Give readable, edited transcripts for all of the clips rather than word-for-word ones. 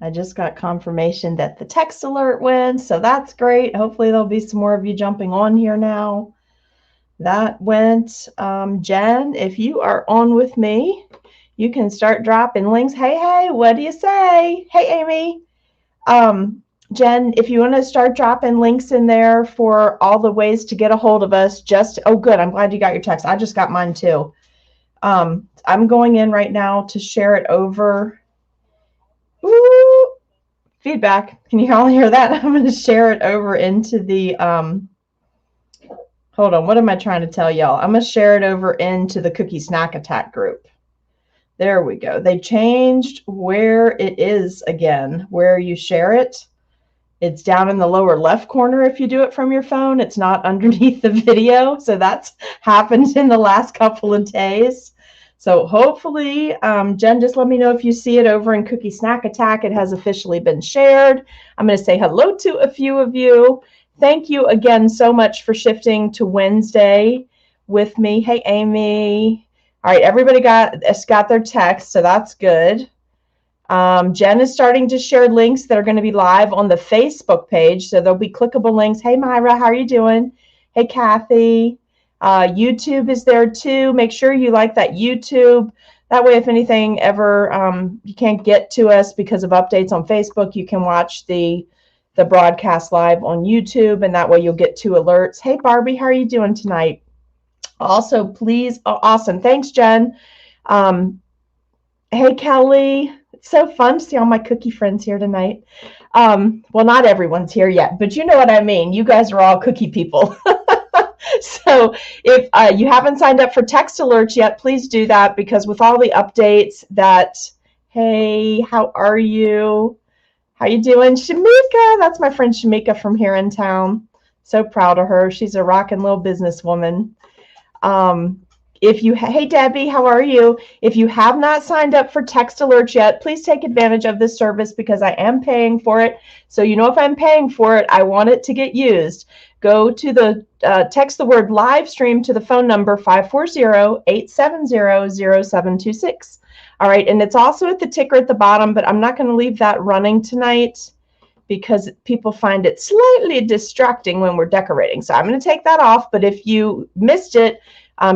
I just got confirmation that the text alert went, so that's great. Hopefully there'll be some more of you jumping on here now. That went. Jen, if you are on with me, you can start dropping links. Hey, what do you say? Hey, Amy. Jen, if you want to start dropping links in there for all the ways to get a hold of us, oh, good. I'm glad you got your text. I just got mine too. I'm going in right now to share it over. Ooh, feedback. Can you all hear that? I'm going to share it over into the, hold on. What am I trying to tell y'all? I'm going to share it over into the Cookie Snack Attack group. There we go. They changed where it is again, where you share it. It's down in the lower left corner if you do it from your phone. It's not underneath the video. So that's happened in the last couple of days. So hopefully, Jen, just let me know if you see it over in Cookie Snack Attack. It has officially been shared. I'm going to say hello to a few of you. Thank you again so much for shifting to Wednesday with me. Hey, Amy. All right, everybody got their text, so that's good. Jen is starting to share links that are going to be live on the Facebook page, so there'll be clickable links. Hey, Myra, how are you doing? Hey, Kathy. YouTube is there too. Make sure you like that YouTube. That way, if anything ever you can't get to us because of updates on Facebook, you can watch the broadcast live on YouTube, and that way you'll get 2 alerts. Hey, Barbie, how are you doing tonight? Also, please, awesome. Thanks, Jen. Hey, Kelly. It's so fun to see all my cookie friends here tonight. Well, not everyone's here yet, but you know what I mean. You guys are all cookie people. So if you haven't signed up for text alerts yet, please do that, because with all the updates that, hey, how are you? How you doing? Shamika, that's my friend Shamika from here in town. So proud of her. She's a rockin' little businesswoman. Hey, Debbie, how are you? If you have not signed up for text alerts yet, please take advantage of this service, because I am paying for it. So, if I'm paying for it, I want it to get used. Go to the text the word Livestream to the phone number 540-870-0726. All right. And it's also at the ticker at the bottom, but I'm not going to leave that running tonight because people find it slightly distracting when we're decorating. So I'm going to take that off. But if you missed it,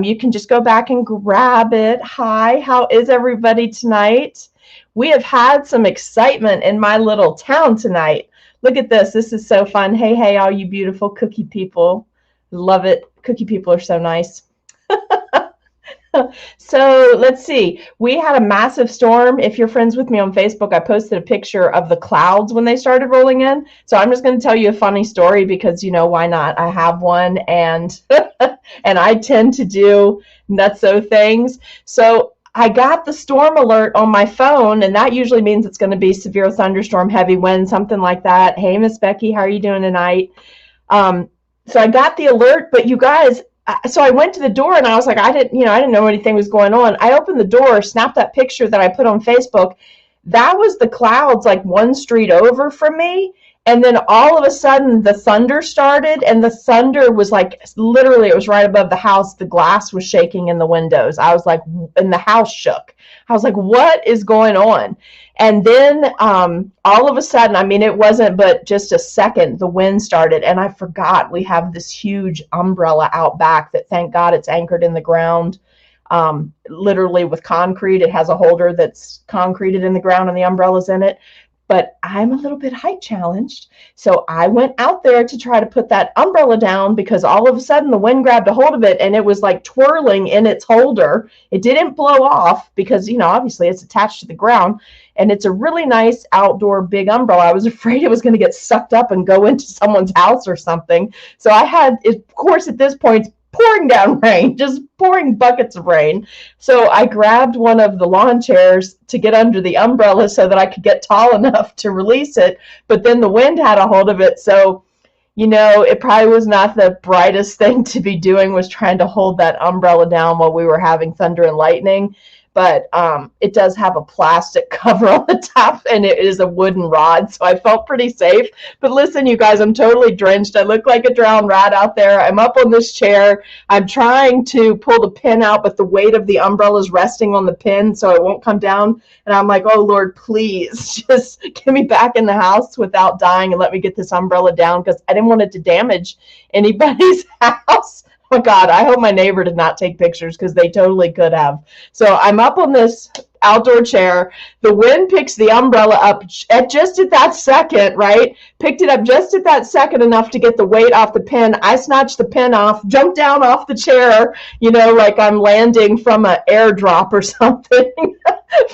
you can just go back and grab it. Hi, how is everybody tonight? We have had some excitement in my little town tonight. Look at this. This is so fun. Hey, all you beautiful cookie people. Love it. Cookie people are so nice. So let's see. We had a massive storm. If you're friends with me on Facebook, I posted a picture of the clouds when they started rolling in. So I'm just going to tell you a funny story because, why not? I have one, and and I tend to do nutso things. So I got the storm alert on my phone, and that usually means it's going to be severe thunderstorm, heavy wind, something like that. Hey, Miss Becky, how are you doing tonight? So I got the alert, but you guys, so I went to the door and I was like, I didn't know anything was going on. I opened the door, snapped that picture that I put on Facebook. That was the clouds like one street over from me. And then all of a sudden the thunder started, and the thunder was like, literally, it was right above the house. The glass was shaking in the windows. I was like, and the house shook. I was like, what is going on? And then all of a sudden, it wasn't but just a second, the wind started, and I forgot we have this huge umbrella out back that, thank God, it's anchored in the ground, literally with concrete. It has a holder that's concreted in the ground and the umbrella's in it. But I'm a little bit height challenged. So I went out there to try to put that umbrella down, because all of a sudden the wind grabbed a hold of it and it was like twirling in its holder. It didn't blow off because, obviously it's attached to the ground, and it's a really nice outdoor big umbrella. I was afraid it was going to get sucked up and go into someone's house or something. So I had, of course, at this point, pouring down rain, just pouring buckets of rain. So I grabbed one of the lawn chairs to get under the umbrella so that I could get tall enough to release it. But then the wind had a hold of it. So, it probably was not the brightest thing to be doing, was trying to hold that umbrella down while we were having thunder and lightning. but it does have a plastic cover on the top, and it is a wooden rod, so I felt pretty safe. But listen, you guys, I'm totally drenched. I look like a drowned rat out there. I'm up on this chair. I'm trying to pull the pin out, but the weight of the umbrella is resting on the pin, so it won't come down. And I'm like, oh, Lord, please just get me back in the house without dying and let me get this umbrella down, because I didn't want it to damage anybody's house. Oh, God, I hope my neighbor did not take pictures, because they totally could have. So I'm up on this outdoor chair. The wind picks the umbrella up just at that second, right? Picked it up just at that second enough to get the weight off the pin. I snatched the pin off, jumped down off the chair, you know, like I'm landing from an airdrop or something,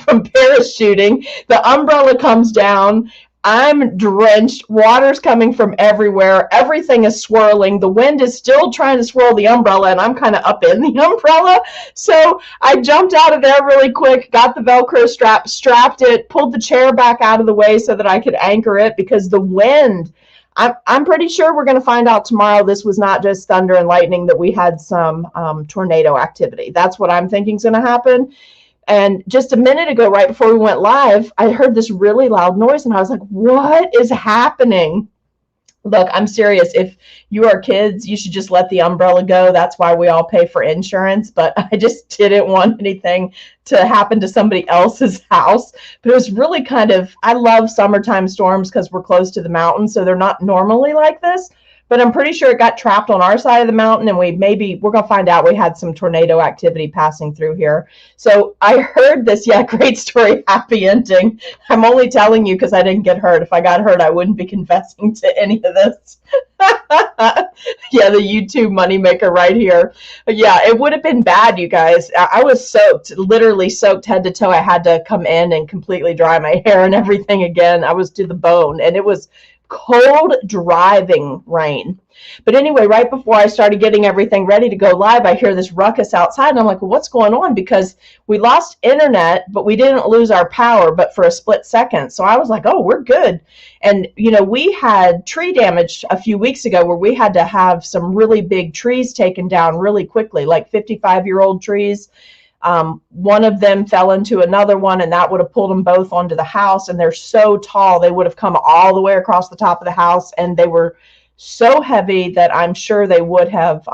from parachuting. The umbrella comes down. I'm drenched. Water's coming from everywhere. Everything is swirling. The wind is still trying to swirl the umbrella, and I'm kind of up in the umbrella. So I jumped out of there really quick, got the Velcro strap, strapped it, pulled the chair back out of the way so that I could anchor it, because the wind, I'm pretty sure we're going to find out tomorrow this was not just thunder and lightning, that we had some tornado activity. That's what I'm thinking is going to happen. And just a minute ago, right before we went live, I heard this really loud noise, and I was like, what is happening? Look, I'm serious. If you are kids, you should just let the umbrella go. That's why we all pay for insurance. But I just didn't want anything to happen to somebody else's house. But it was really kind of, I love summertime storms because we're close to the mountain, so they're not normally like this. But I'm pretty sure it got trapped on our side of the mountain, and we're going to find out we had some tornado activity passing through here. So I heard this. Yeah, great story, happy ending. I'm only telling you because I didn't get hurt. If I got hurt, I wouldn't be confessing to any of this. Yeah, the YouTube moneymaker right here. Yeah, it would have been bad, you guys. I was soaked, literally soaked head to toe. I had to come in and completely dry my hair and everything again. I was to the bone, and it was cold, driving rain. But anyway, right before I started getting everything ready to go live, I hear this ruckus outside, and I'm like, well, what's going on? Because we lost internet, but we didn't lose our power, but for a split second. So I was like, oh, we're good. And, you know, we had tree damage a few weeks ago where we had to have some really big trees taken down really quickly, like 55-year-old trees. One of them fell into another one, and that would have pulled them both onto the house. And they're so tall, they would have come all the way across the top of the house, and they were so heavy that I'm sure they would have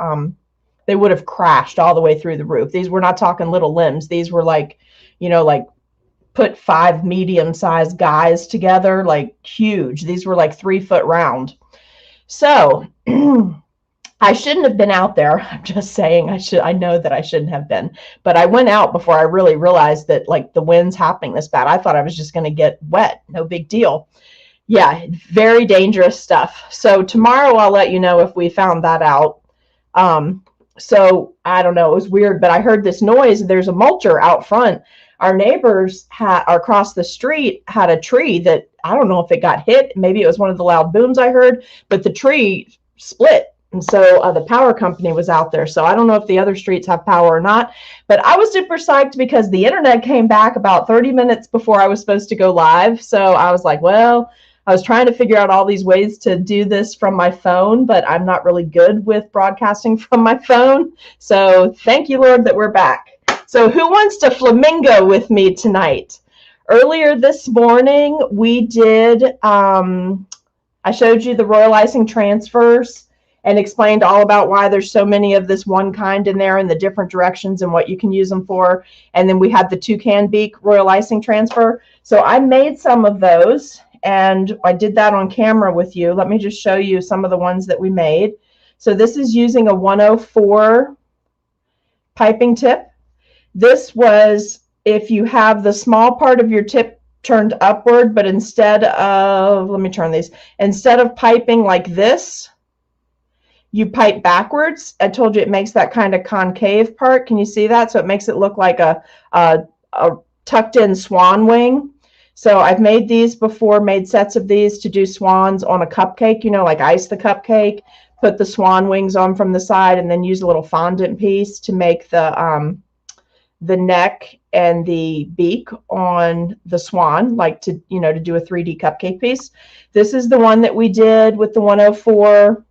crashed all the way through the roof. These were not talking little limbs. These were like, you know, like put 5 medium-sized guys together, like huge. These were like 3 foot round. So I shouldn't have been out there. I'm just saying, I know that I shouldn't have been, but I went out before I really realized that, like, the wind's happening this bad. I thought I was just going to get wet. No big deal. Yeah, very dangerous stuff. So tomorrow I'll let you know if we found that out. So I don't know. It was weird, but I heard this noise. There's a mulcher out front. Our neighbors across the street had a tree that, I don't know if it got hit. Maybe it was one of the loud booms I heard, but the tree split. And so the power company was out there. So I don't know if the other streets have power or not, but I was super psyched because the internet came back about 30 minutes before I was supposed to go live. So I was like, well, I was trying to figure out all these ways to do this from my phone, but I'm not really good with broadcasting from my phone. So thank you, Lord, that we're back. So who wants to flamingo with me tonight? Earlier this morning, we did, I showed you the royal icing transfers and explained all about why there's so many of this one kind in there and the different directions and what you can use them for. And then we had the toucan beak royal icing transfer. So I made some of those, and I did that on camera with you. Let me just show you some of the ones that we made. So this is using a 104 piping tip. This was if you have the small part of your tip turned upward, but instead of, let me turn these, instead of piping like this, you pipe backwards. I told you it makes that kind of concave part. Can you see that? So it makes it look like a tucked in swan wing. So I've made these before, made sets of these to do swans on a cupcake, you know, like ice the cupcake, put the swan wings on from the side, and then use a little fondant piece to make the neck and the beak on the swan, like to, you know, to do a 3D cupcake piece. This is the one that we did with the 104.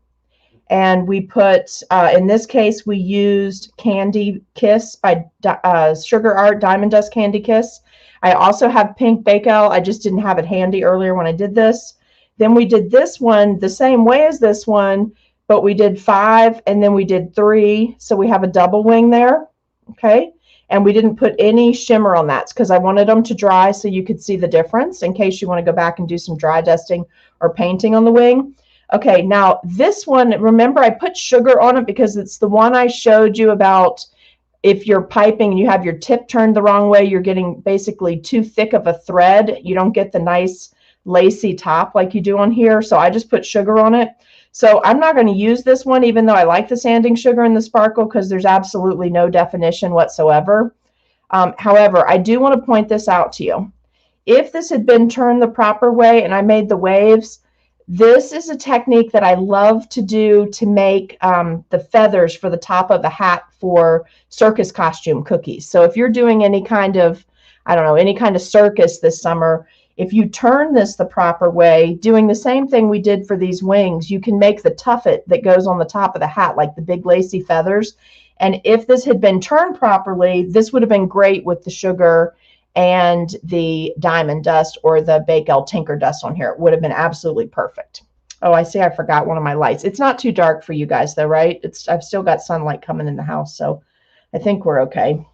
And we put, in this case, we used Candy Kiss by Sugar Art Diamond Dust Candy Kiss. I also have pink Bakewell. I just didn't have it handy earlier when I did this. Then we did this one the same way as this one, but we did 5 and then we did 3. So we have a double wing there. Okay. And we didn't put any shimmer on that because I wanted them to dry so you could see the difference in case you want to go back and do some dry dusting or painting on the wing. Okay, now this one, remember I put sugar on it because it's the one I showed you about if you're piping and you have your tip turned the wrong way, you're getting basically too thick of a thread. You don't get the nice lacy top like you do on here. So I just put sugar on it. So I'm not going to use this one, even though I like the sanding sugar and the sparkle, because there's absolutely no definition whatsoever. However, I do want to point this out to you. If this had been turned the proper way and I made the waves, this is a technique that I love to do to make the feathers for the top of the hat for circus costume cookies. So if you're doing any kind of, I don't know, any kind of circus this summer, if you turn this the proper way, doing the same thing we did for these wings, you can make the tuffet that goes on the top of the hat, like the big lacy feathers. And if this had been turned properly, this would have been great with the sugar and the diamond dust or the Bakewell Tinker dust on here. It would have been absolutely perfect. Oh, I see I forgot one of my lights. It's not too dark for you guys though, right? I've still got sunlight coming in the house, so I think we're okay.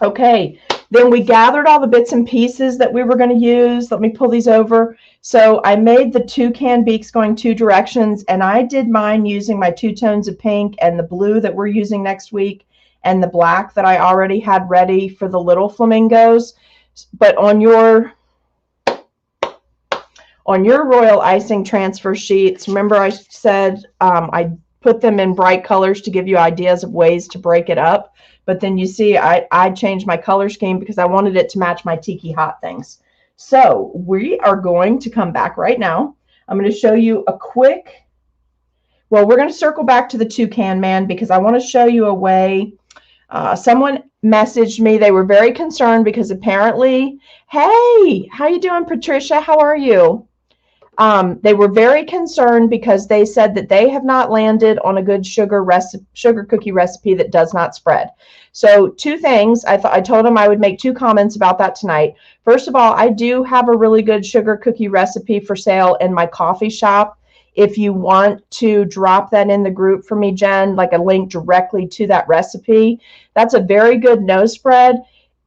Okay, then we gathered all the bits and pieces that we were going to use. Let me pull these over. So I made the toucan beaks going 2 directions, and I did mine using my 2 tones of pink and the blue that we're using next week, and the black that I already had ready for the little flamingos. But on your royal icing transfer sheets, remember I said I put them in bright colors to give you ideas of ways to break it up. But then you see I changed my color scheme because I wanted it to match my Tiki hot things. So we are going to come back right now. I'm going to show you a quick, well, we're going to circle back to the toucan man because I want to show you a way. Someone messaged me. They were very concerned because apparently, hey, how you doing, Patricia? How are you? They were very concerned because they said that they have not landed on a good sugar cookie recipe that does not spread. So 2 things. I told them I would make 2 comments about that tonight. First of all, I do have a really good sugar cookie recipe for sale in my coffee shop. If you want to drop that in the group for me, Jen, like a link directly to that recipe, that's a very good no spread,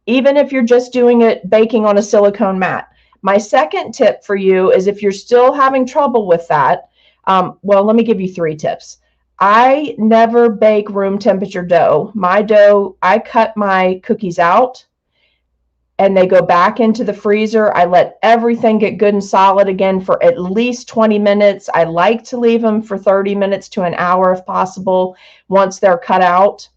even if you're just doing it baking on a silicone mat. My second tip for you is if you're still having trouble with that, well, let me give you 3 tips. I never bake room temperature dough. My dough, I cut my cookies out and they go back into the freezer. I let everything get good and solid again for at least 20 minutes. I like to leave them for 30 minutes to an hour if possible once they're cut out.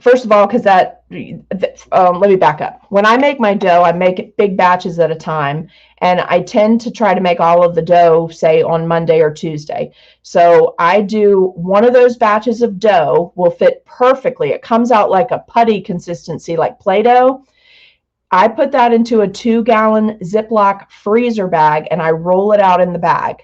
First of all, because let me back up. When I make my dough, I make it big batches at a time, and I tend to try to make all of the dough, say, on Monday or Tuesday. So I do one of those batches of dough will fit perfectly. It comes out like a putty consistency, like Play-Doh. I put that into a 2-gallon Ziploc freezer bag, and I roll it out in the bag,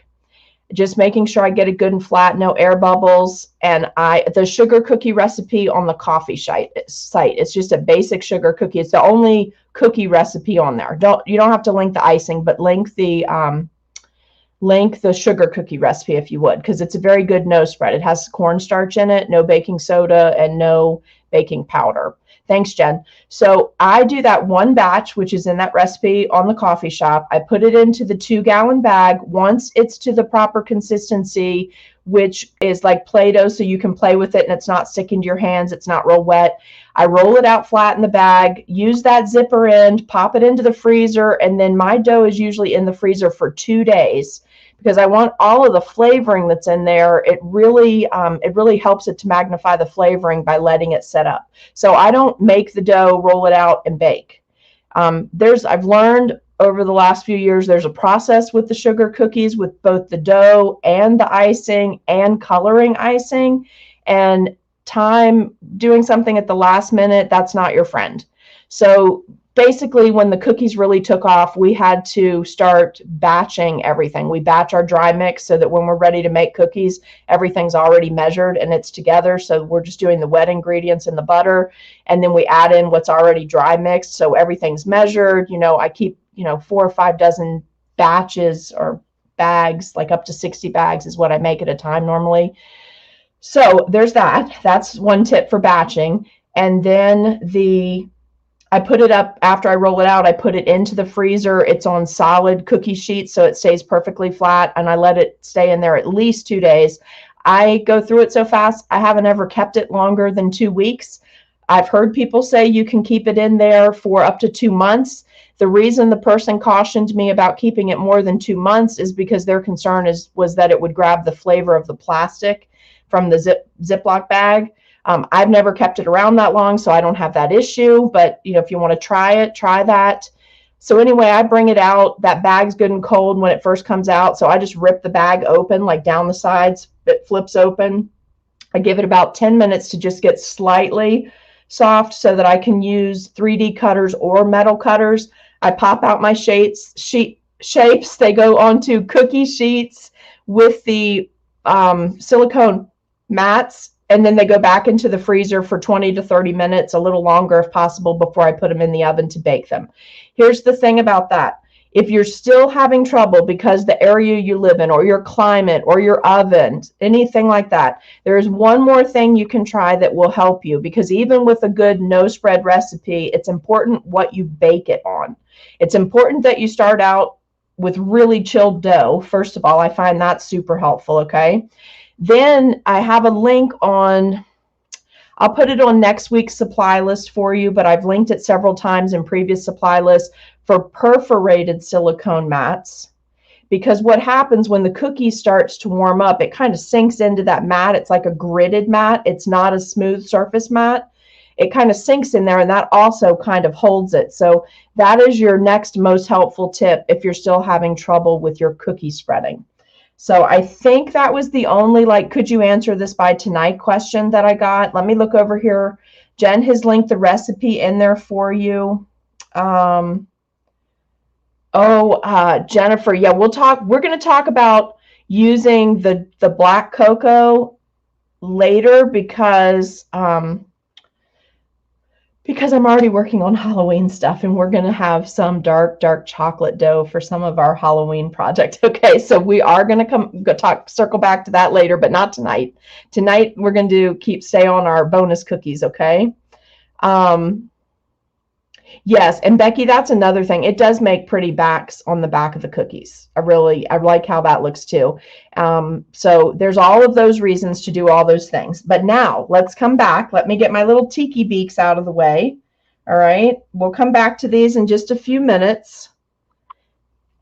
just making sure I get it good and flat, no air bubbles. And the sugar cookie recipe on the coffee site, it's just a basic sugar cookie. It's the only cookie recipe on there. You don't have to link the icing, but link the sugar cookie recipe if you would, because it's a very good no spread. It has cornstarch in it, no baking soda, and no baking powder. Thanks, Jen. So I do that 1 batch, which is in that recipe on the coffee shop. I put it into the 2-gallon bag. Once it's to the proper consistency, which is like Play-Doh, so you can play with it and it's not sticking to your hands, it's not real wet, I roll it out flat in the bag, use that zipper end, pop it into the freezer, and then my dough is usually in the freezer for 2 days. Because I want all of the flavoring that's in there. It really helps it to magnify the flavoring by letting it set up. So I don't make the dough, roll it out, and bake. I've learned over the last few years there's a process with the sugar cookies with both the dough and the icing and coloring icing. And time doing something at the last minute, that's not your friend. So basically, when the cookies really took off, we had to start batching everything. We batch our dry mix so that when we're ready to make cookies, everything's already measured and it's together. So we're just doing the wet ingredients in the butter, and then we add in what's already dry mixed. So everything's measured. I keep, 4 or 5 dozen batches or bags, like up to 60 bags is what I make at a time normally. So there's that. That's one tip for batching. And then I put it up after I roll it out. I put it into the freezer. It's on solid cookie sheets, so it stays perfectly flat, and I let it stay in there at least 2 days. I go through it so fast, I haven't ever kept it longer than 2 weeks. I've heard people say you can keep it in there for up to 2 months. The reason the person cautioned me about keeping it more than 2 months is because their concern was that it would grab the flavor of the plastic from the Ziploc bag. I've never kept it around that long, so I don't have that issue. But, if you want to try it, try that. So anyway, I bring it out. That bag's good and cold when it first comes out. So I just rip the bag open, like down the sides. It flips open. I give it about 10 minutes to just get slightly soft so that I can use 3D cutters or metal cutters. I pop out my shapes. They go onto cookie sheets with the silicone mats, and then they go back into the freezer for 20 to 30 minutes, a little longer if possible, before I put them in the oven to bake them. Here's the thing about that. If you're still having trouble because the area you live in or your climate or your oven, anything like that, there's one more thing you can try that will help you, because even with a good no spread recipe, it's important what you bake it on. It's important that you start out with really chilled dough. First of all, I find that super helpful, okay? Then I have a link on, I'll put it on next week's supply list for you, but I've linked it several times in previous supply lists for perforated silicone mats. Because what happens when the cookie starts to warm up, it kind of sinks into that mat. It's like a gridded mat. It's not a smooth surface mat. It kind of sinks in there, and that also kind of holds it. So that is your next most helpful tip if you're still having trouble with your cookie spreading. So I think that was the only, could you answer this by tonight question that I got. Let me look over here. Jen has linked the recipe in there for you. Jennifer, yeah, we're going to talk about using the black cocoa later because I'm already working on Halloween stuff, and we're going to have some dark chocolate dough for some of our Halloween project. Okay, so we are going to circle back to that later, but not tonight. Tonight, we're going to stay on our bonus cookies, okay? Yes, and Becky, that's another thing. It does make pretty backs on the back of the cookies. I like how that looks too. So there's all of those reasons to do all those things. But now let's come back. Let me get my little tiki beaks out of the way. All right, we'll come back to these in just a few minutes.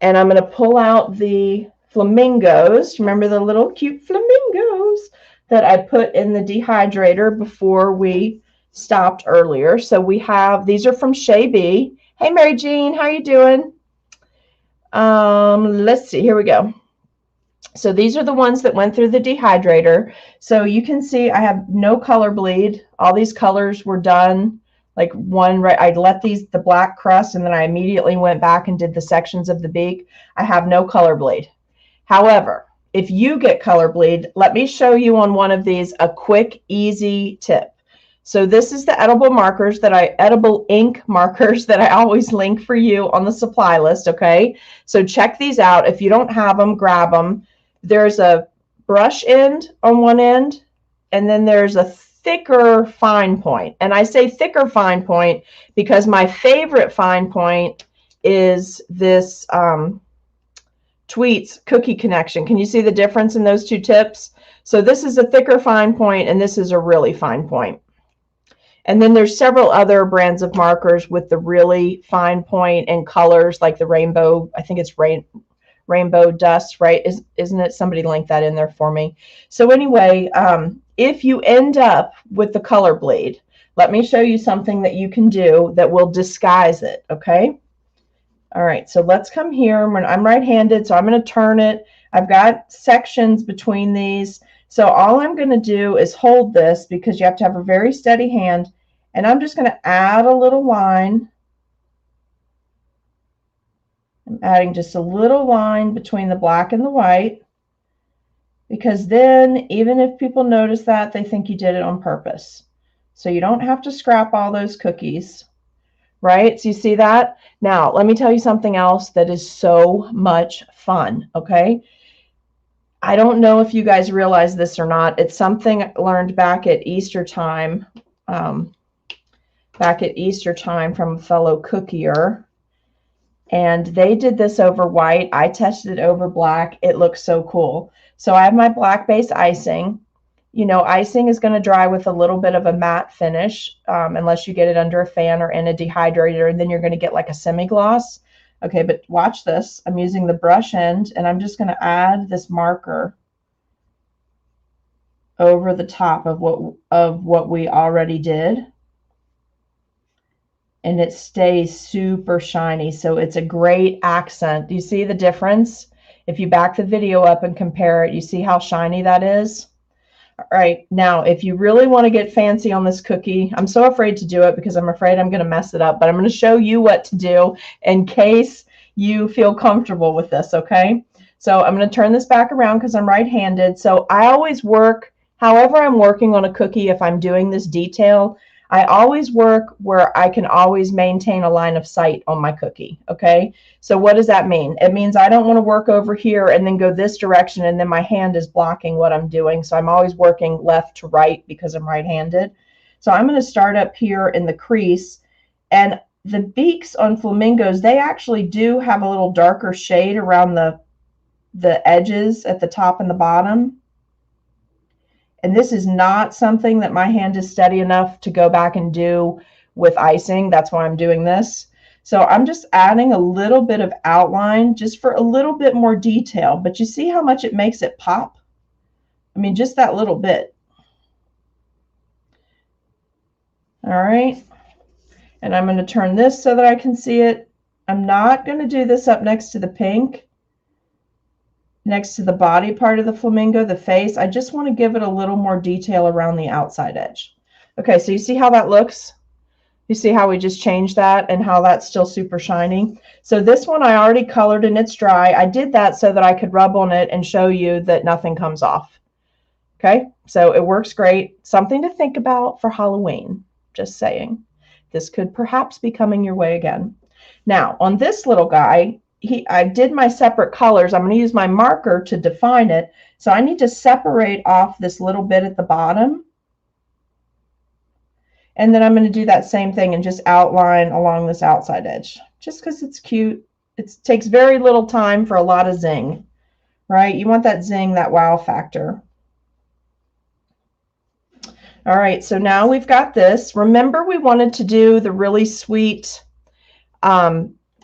And I'm going to pull out the flamingos. Remember the little cute flamingos that I put in the dehydrator before we stopped earlier. So we have, these are from Shay B. Hey, Mary Jean, how you doing? Let's see, here we go. So these are the ones that went through the dehydrator. So you can see I have no color bleed. All these colors were done like one, right? I let the black crust, and then I immediately went back and did the sections of the beak. I have no color bleed. However, if you get color bleed, let me show you on one of these a quick, easy tip. So this is the edible ink markers that I always link for you on the supply list, okay? So check these out. If you don't have them, grab them. There's a brush end on one end, and then there's a thicker fine point. And I say thicker fine point because my favorite fine point is this Tweets Cookie Connection. Can you see the difference in those two tips? So this is a thicker fine point, and this is a really fine point. And then there's several other brands of markers with the really fine point and colors, like the rainbow. I think it's rainbow dust, right? Isn't it? Somebody linked that in there for me. So anyway, if you end up with the color bleed, let me show you something that you can do that will disguise it, okay? All right, so let's come here. I'm right-handed, so I'm going to turn it. I've got sections between these. So all I'm going to do is hold this, because you have to have a very steady hand, and I'm just going to add a little line I'm adding just a little line between the black and the white, because then even if people notice that, they think you did it on purpose. So you don't have to scrap all those cookies, right? So you see that? Now, let me tell you something else that is so much fun, okay? I don't know if you guys realize this or not. It's something I learned back at Easter time, from a fellow cookier. And they did this over white. I tested it over black. It looks so cool. So I have my black base icing. You know, icing is going to dry with a little bit of a matte finish, unless you get it under a fan or in a dehydrator, and then you're going to get like a semi-gloss. Okay, but watch this. I'm using the brush end, and I'm just going to add this marker over the top of what we already did. And it stays super shiny, so it's a great accent. Do you see the difference? If you back the video up and compare it, you see how shiny that is? All right, now if you really want to get fancy on this cookie, I'm so afraid to do it because I'm afraid I'm going to mess it up, but I'm going to show you what to do in case you feel comfortable with this, okay? So I'm going to turn this back around because I'm right-handed. So I always work, however I'm working on a cookie, if I'm doing this detail, I always work where I can always maintain a line of sight on my cookie, okay? So what does that mean? It means I don't want to work over here and then go this direction and then my hand is blocking what I'm doing. So I'm always working left to right because I'm right-handed. So I'm going to start up here in the crease. And the beaks on flamingos, they actually do have a little darker shade around the edges at the top and the bottom. And this is not something that my hand is steady enough to go back and do with icing. That's why I'm doing this. So I'm just adding a little bit of outline just for a little bit more detail. But you see how much it makes it pop? I mean, just that little bit. All right. And I'm going to turn this so that I can see it. I'm not going to do this up next to the pink, next to the body part of the flamingo, the face. I just want to give it a little more detail around the outside edge. Okay, so you see how that looks? You see how we just changed that and how that's still super shiny? So this one I already colored and it's dry. I did that so that I could rub on it and show you that nothing comes off. Okay, so it works great. Something to think about for Halloween. Just saying. This could perhaps be coming your way again. Now, on this little guy, I did my separate colors. I'm going to use my marker to define it. So I need to separate off this little bit at the bottom. And then I'm going to do that same thing and just outline along this outside edge. Just because it's cute. It takes very little time for a lot of zing, right? You want that zing, that wow factor. All right, so now we've got this. Remember, we wanted to do the really sweet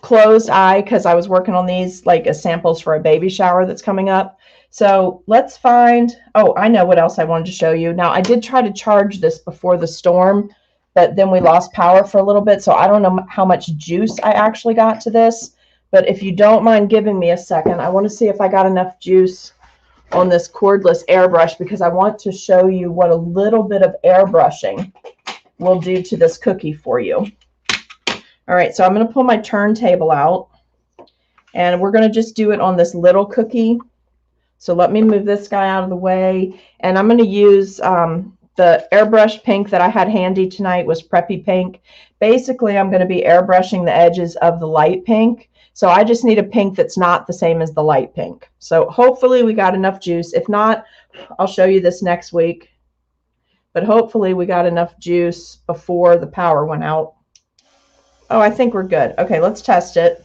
closed eye because I was working on these like as samples for a baby shower that's coming up. So let's find, oh, I know what else I wanted to show you. Now, I did try to charge this before the storm, but then we lost power for a little bit. So I don't know how much juice I actually got to this. But if you don't mind giving me a second, I want to see if I got enough juice on this cordless airbrush because I want to show you what a little bit of airbrushing will do to this cookie for you. All right, so I'm going to pull my turntable out and we're going to just do it on this little cookie. So let me move this guy out of the way, and I'm going to use the airbrush pink that I had handy tonight was Preppy Pink. Basically, I'm going to be airbrushing the edges of the light pink. So I just need a pink that's not the same as the light pink. So hopefully we got enough juice. If not, I'll show you this next week. But hopefully we got enough juice before the power went out. Oh, I think we're good. Okay, let's test it.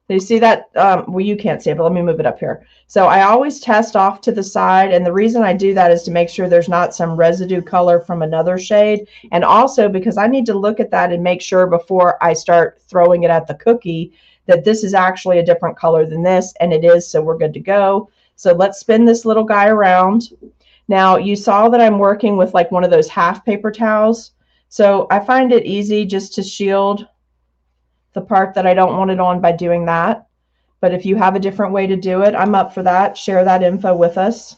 So you see that? Well, you can't see it, but let me move it up here. So I always test off to the side. And the reason I do that is to make sure there's not some residue color from another shade. And also because I need to look at that and make sure before I start throwing it at the cookie that this is actually a different color than this, and it is, so we're good to go. So let's spin this little guy around. Now, you saw that I'm working with like one of those half paper towels. So I find it easy just to shield the part that I don't want it on by doing that. But if you have a different way to do it, I'm up for that. Share that info with us.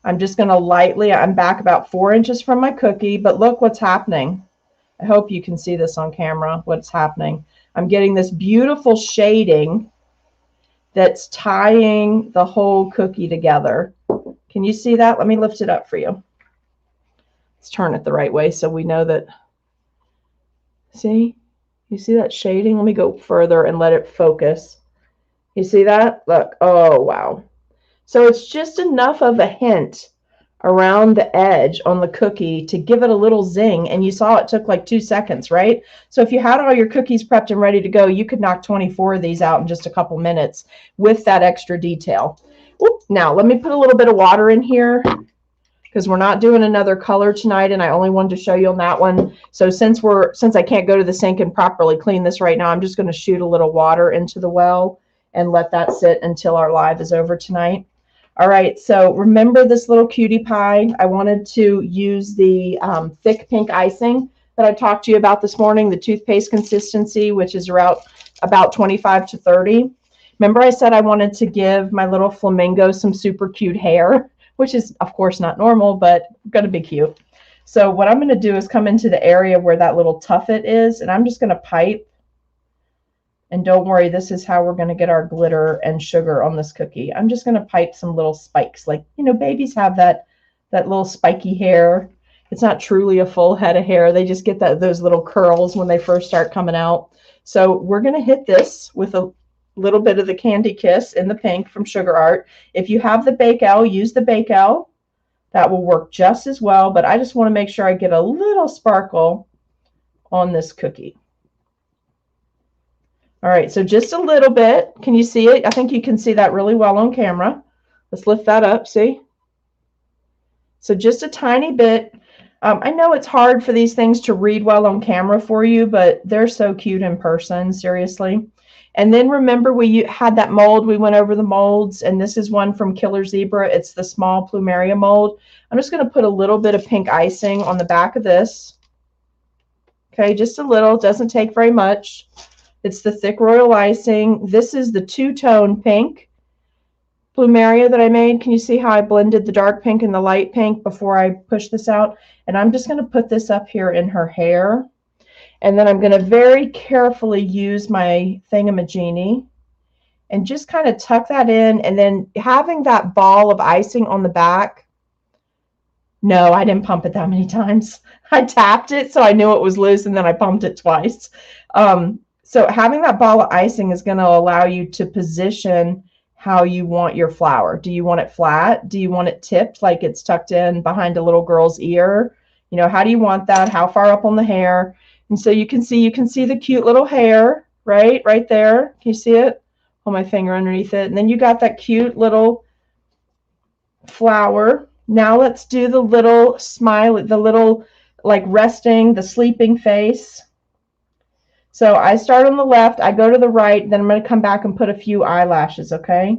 I'm just going to lightly, I'm back about 4 inches from my cookie, but look what's happening. I hope you can see this on camera, what's happening. I'm getting this beautiful shading that's tying the whole cookie together. Can you see that? Let me lift it up for you. Let's turn it the right way so we know that. See? You see that shading? Let me go further and let it focus. You see that? Look. Oh, wow. So it's just enough of a hint around the edge on the cookie to give it a little zing. And you saw it took like 2 seconds, right? So if you had all your cookies prepped and ready to go, you could knock 24 of these out in just a couple minutes with that extra detail. Oop, now let me put a little bit of water in here because we're not doing another color tonight, and I only wanted to show you on that one. So since I can't go to the sink and properly clean this right now, I'm just going to shoot a little water into the well and let that sit until our live is over tonight. All right, so remember this little cutie pie. I wanted to use the thick pink icing that I talked to you about this morning, the toothpaste consistency, which is about 25 to 30. Remember I said I wanted to give my little flamingo some super cute hair, which is, of course, not normal, but going to be cute. So what I'm going to do is come into the area where that little tuffet is, and I'm just going to pipe. And don't worry, this is how we're going to get our glitter and sugar on this cookie. I'm just going to pipe some little spikes. Like, you know, babies have that little spiky hair. It's not truly a full head of hair. They just get those little curls when they first start coming out. So we're going to hit this with a little bit of the Candy Kiss in the pink from Sugar Art. If you have the Bake-El, use the Bake-El. That will work just as well, but I just want to make sure I get a little sparkle on this cookie. All right, so just a little bit. Can you see it? I think you can see that really well on camera. Let's lift that up, see? So just a tiny bit. I know it's hard for these things to read well on camera for you, but they're so cute in person, seriously. And then remember we had that mold. We went over the molds, and this is one from Killer Zebra. It's the small plumeria mold. I'm just going to put a little bit of pink icing on the back of this. Okay, just a little. Doesn't take very much. It's the thick royal icing. This is the two-tone pink plumeria that I made. Can you see how I blended the dark pink and the light pink before I push this out? And I'm just going to put this up here in her hair. And then I'm going to very carefully use my thingamajiggy and just kind of tuck that in. And then having that ball of icing on the back. No, I didn't pump it that many times. I tapped it so I knew it was loose, and then I pumped it twice. So having that ball of icing is going to allow you to position how you want your flower. Do you want it flat? Do you want it tipped like it's tucked in behind a little girl's ear? You know, how do you want that? How far up on the hair? And so you can see the cute little hair, right there. Can you see it? Hold my finger underneath it. And then you got that cute little flower. Now let's do the little smile, the little like resting, the sleeping face. So I start on the left, I go to the right, then I'm going to come back and put a few eyelashes, okay?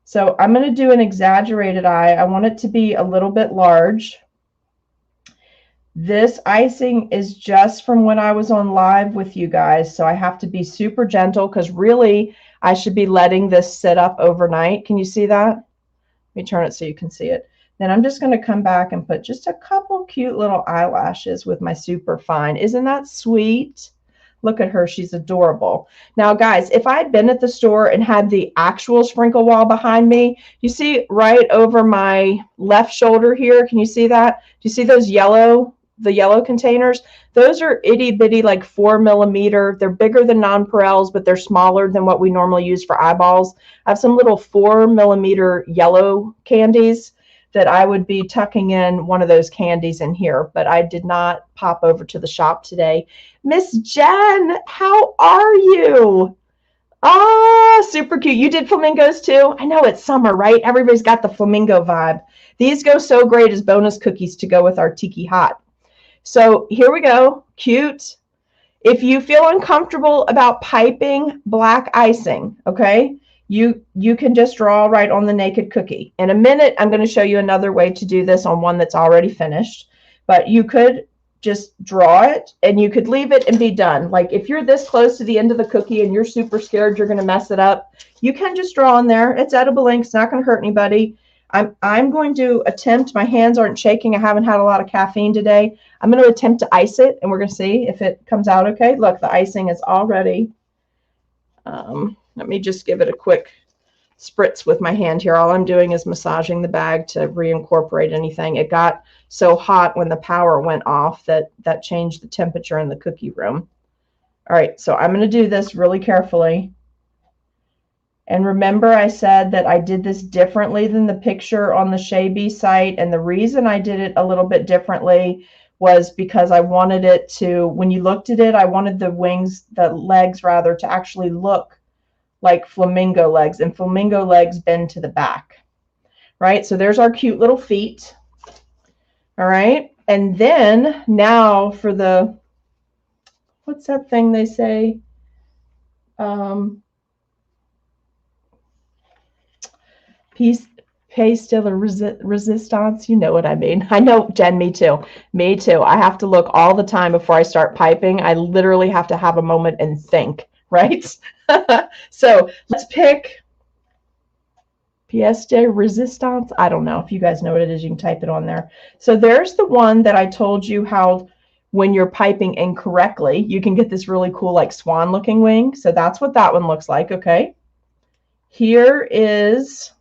So I'm going to do an exaggerated eye. I want it to be a little bit large. This icing is just from when I was on live with you guys, so I have to be super gentle because really I should be letting this sit up overnight. Can you see that? Let me turn it so you can see it. Then I'm just going to come back and put just a couple cute little eyelashes with my super fine. Isn't that sweet? Look at her. She's adorable. Now, guys, if I had been at the store and had the actual sprinkle wall behind me, you see right over my left shoulder here, can you see that? Do you see those the yellow containers? Those are itty bitty, like 4 millimeter. They're bigger than nonpareils, but they're smaller than what we normally use for eyeballs. I have some little 4 millimeter yellow candies that I would be tucking in one of those candies in here, but I did not pop over to the shop today. Miss Jen, how are you? Ah, super cute. You did flamingos too? I know it's summer, right? Everybody's got the flamingo vibe. These go so great as bonus cookies to go with our Tiki Hot. So here we go. Cute. If you feel uncomfortable about piping black icing, okay, you can just draw right on the naked cookie. In a minute, I'm going to show you another way to do this on one that's already finished, but you could just draw it and you could leave it and be done. Like if you're this close to the end of the cookie and you're super scared you're going to mess it up, you can just draw on there. It's edible ink. It's not going to hurt anybody. I'm going to attempt, my hands aren't shaking. I haven't had a lot of caffeine today. I'm going to attempt to ice it and we're going to see if it comes out okay. Look, the icing is all ready. Let me just give it a quick spritz with my hand here. All I'm doing is massaging the bag to reincorporate anything. It got so hot when the power went off that changed the temperature in the cookie room. All right, so I'm going to do this really carefully. And remember, I said that I did this differently than the picture on the Shaby site. And the reason I did it a little bit differently was because I wanted it to, when you looked at it, I wanted the wings, the legs rather, to actually look like flamingo legs, and flamingo legs bend to the back, right? So there's our cute little feet. All right. And then now for the, what's that thing they say? Pièce de la resistance, you know what I mean. I know, Jen, me too. Me too. I have to look all the time before I start piping. I literally have to have a moment and think, right? So let's pick pièce de resistance. I don't know. If you guys know what it is, you can type it on there. So there's the one that I told you how when you're piping incorrectly, you can get this really cool like swan looking wing. So that's what that one looks like, okay? Here is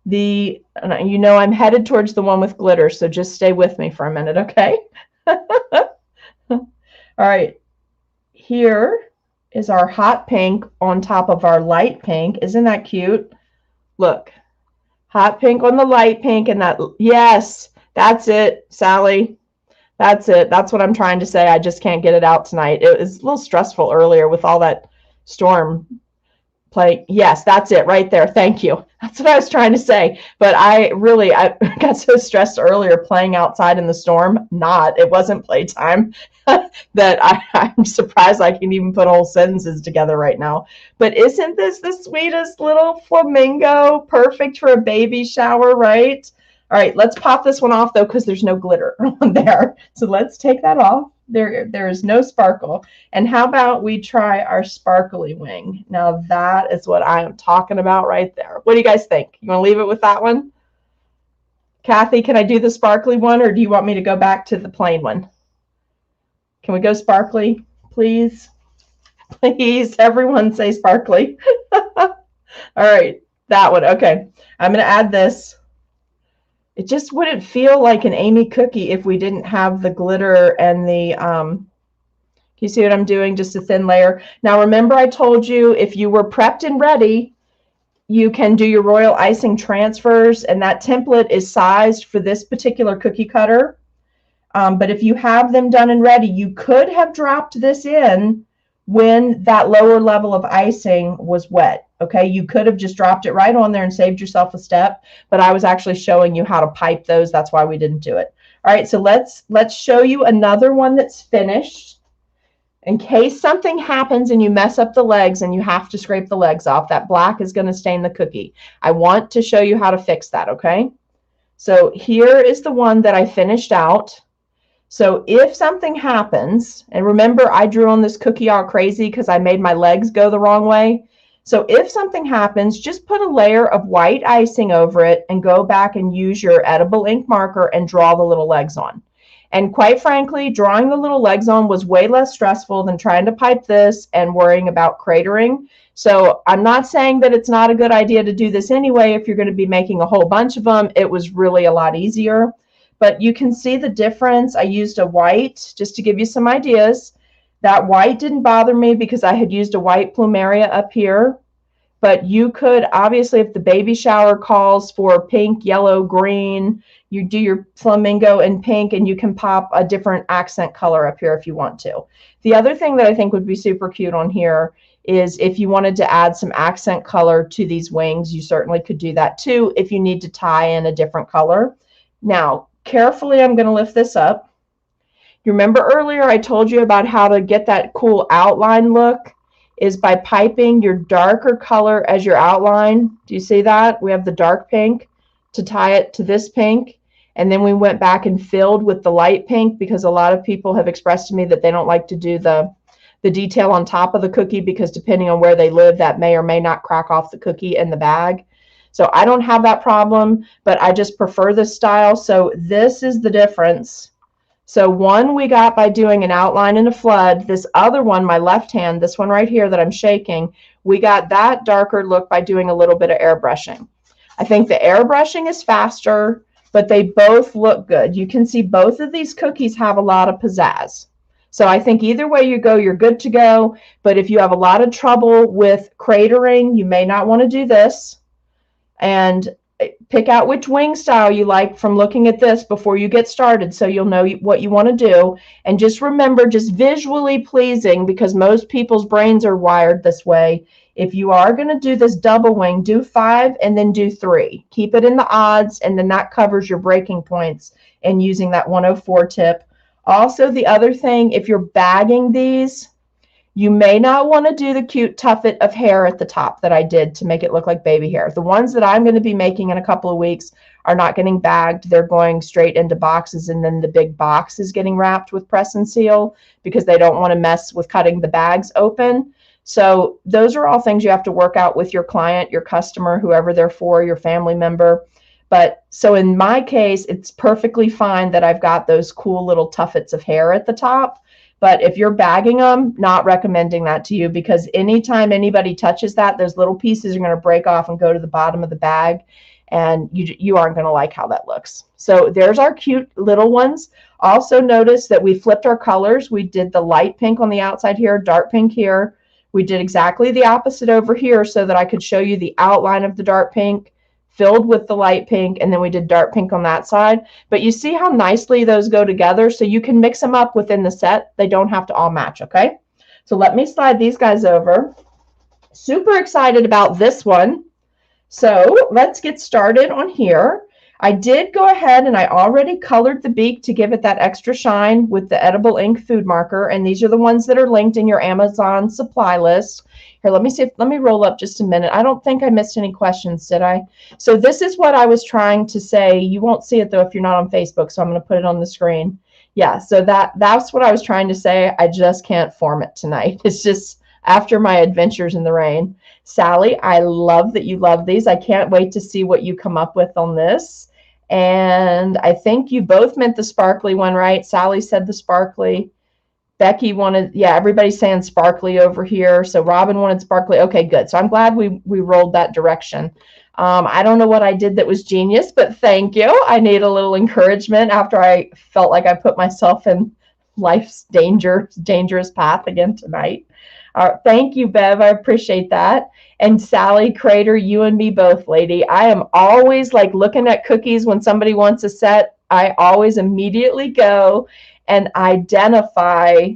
the, you know, I'm headed towards the one with glitter, so just stay with me for a minute, okay? All right, here is our hot pink on top of our light pink. Isn't that cute? Look, hot pink on the light pink, and that, yes, that's it, Sally. That's it. That's what I'm trying to say. I just can't get it out tonight. It was a little stressful earlier with all that storm play. Yes, that's it right there. Thank you. That's what I was trying to say. But I got so stressed earlier playing outside in the storm. It wasn't playtime. That I'm surprised I can even put whole sentences together right now. But isn't this the sweetest little flamingo? Perfect for a baby shower, right? All right, let's pop this one off though, because there's no glitter on there. So let's take that off. There is no sparkle. And how about we try our sparkly wing? Now that is what I am talking about right there. What do you guys think? You want to leave it with that one? Kathy, can I do the sparkly one, or do you want me to go back to the plain one? Can we go sparkly, please? Please, everyone say sparkly. All right, that one. Okay, I'm going to add this. It just wouldn't feel like an Amy cookie if we didn't have the glitter and the, you see what I'm doing? Just a thin layer. Now, remember I told you if you were prepped and ready, you can do your royal icing transfers, and that template is sized for this particular cookie cutter. But if you have them done and ready, you could have dropped this in when that lower level of icing was wet. Okay, you could have just dropped it right on there and saved yourself a step, but I was actually showing you how to pipe those. That's why we didn't do it. All right, so let's show you another one that's finished. In case something happens and you mess up the legs and you have to scrape the legs off, that black is going to stain the cookie. I want to show you how to fix that, okay? So here is the one that I finished out. So if something happens, and remember I drew on this cookie all crazy because I made my legs go the wrong way. So if something happens, just put a layer of white icing over it and go back and use your edible ink marker and draw the little legs on. And quite frankly, drawing the little legs on was way less stressful than trying to pipe this and worrying about cratering. So I'm not saying that it's not a good idea to do this anyway. If you're going to be making a whole bunch of them, it was really a lot easier. But you can see the difference. I used a white just to give you some ideas. That white didn't bother me because I had used a white plumeria up here. But you could, obviously, if the baby shower calls for pink, yellow, green, you do your flamingo in pink, and you can pop a different accent color up here if you want to. The other thing that I think would be super cute on here is if you wanted to add some accent color to these wings, you certainly could do that too if you need to tie in a different color. Now, carefully, I'm going to lift this up. You remember earlier I told you about how to get that cool outline look is by piping your darker color as your outline. Do you see that? We have the dark pink to tie it to this pink. And then we went back and filled with the light pink because a lot of people have expressed to me that they don't like to do the detail on top of the cookie because depending on where they live, that may or may not crack off the cookie in the bag. So I don't have that problem, but I just prefer this style. So this is the difference. So one we got by doing an outline and a flood. This other one, my left hand, this one right here that I'm shaking, we got that darker look by doing a little bit of airbrushing. I think the airbrushing is faster, but they both look good. You can see both of these cookies have a lot of pizzazz. So I think either way you go, you're good to go. But if you have a lot of trouble with cratering, you may not want to do this. And pick out which wing style you like from looking at this before you get started, so you'll know what you want to do. And just remember, just visually pleasing, because most people's brains are wired this way. If you are going to do this double wing, do 5 and then do 3. Keep it in the odds, and then that covers your breaking points and using that 104 tip. Also, the other thing, if you're bagging these, you may not want to do the cute tuffet of hair at the top that I did to make it look like baby hair. The ones that I'm going to be making in a couple of weeks are not getting bagged. They're going straight into boxes, and then the big box is getting wrapped with press and seal because they don't want to mess with cutting the bags open. So those are all things you have to work out with your client, your customer, whoever they're for, your family member. But so in my case, it's perfectly fine that I've got those cool little tuffets of hair at the top. But if you're bagging them, not recommending that to you, because anytime anybody touches that, those little pieces are going to break off and go to the bottom of the bag, and you aren't going to like how that looks. So there's our cute little ones. Also notice that we flipped our colors. We did the light pink on the outside here, dark pink here. We did exactly the opposite over here so that I could show you the outline of the dark pink filled with the light pink, and then we did dark pink on that side. But you see how nicely those go together, so you can mix them up within the set. They don't have to all match, okay? So let me slide these guys over. Super excited about this one. So let's get started on here. I did go ahead and I already colored the beak to give it that extra shine with the edible ink food marker, and these are the ones that are linked in your Amazon supply list. Here, let me see. Let me roll up just a minute. I don't think I missed any questions, did I? So this is what I was trying to say. You won't see it though if you're not on Facebook, so I'm going to put it on the screen. Yeah, so that's what I was trying to say. I just can't form it tonight. It's just after my adventures in the rain. Sally, I love that you love these. I can't wait to see what you come up with on this. And I think you both meant the sparkly one, right? Sally said the sparkly. Becky wanted, yeah, everybody's saying sparkly over here. So Robin wanted sparkly. Okay, good. So I'm glad we rolled that direction. I don't know what I did that was genius, but thank you. I need a little encouragement after I felt like I put myself in life's dangerous path again tonight. Thank you, Bev. I appreciate that. And Sally Crater, you and me both, lady. I am always like looking at cookies when somebody wants a set. I always immediately go and identify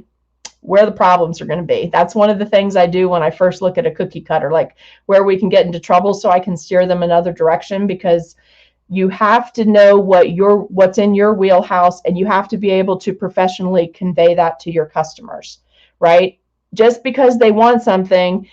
where the problems are going to be. That's one of the things I do when I first look at a cookie cutter, like where we can get into trouble so I can steer them another direction, because you have to know what's in your wheelhouse, and you have to be able to professionally convey that to your customers, right? Just because they want something,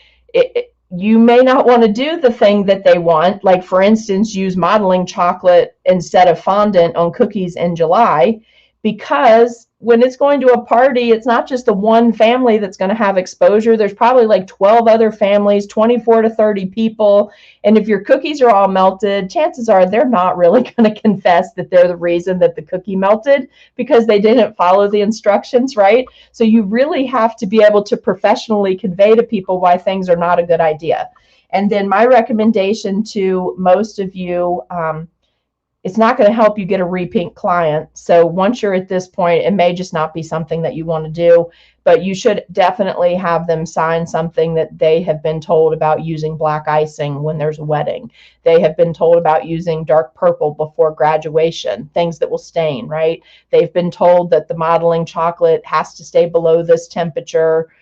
you may not want to do the thing that they want. Like, for instance, use modeling chocolate instead of fondant on cookies in July, because when it's going to a party, it's not just the one family that's going to have exposure. There's probably like 12 other families, 24 to 30 people. And if your cookies are all melted, chances are they're not really going to confess that they're the reason that the cookie melted, because they didn't follow the instructions, right? So you really have to be able to professionally convey to people why things are not a good idea. And then my recommendation to most of you, it's not going to help you get a repeat client. So once you're at this point, it may just not be something that you want to do, but you should definitely have them sign something that they have been told about using black icing when there's a wedding. They have been told about using dark purple before graduation, things that will stain, right? They've been told that the modeling chocolate has to stay below this temperature,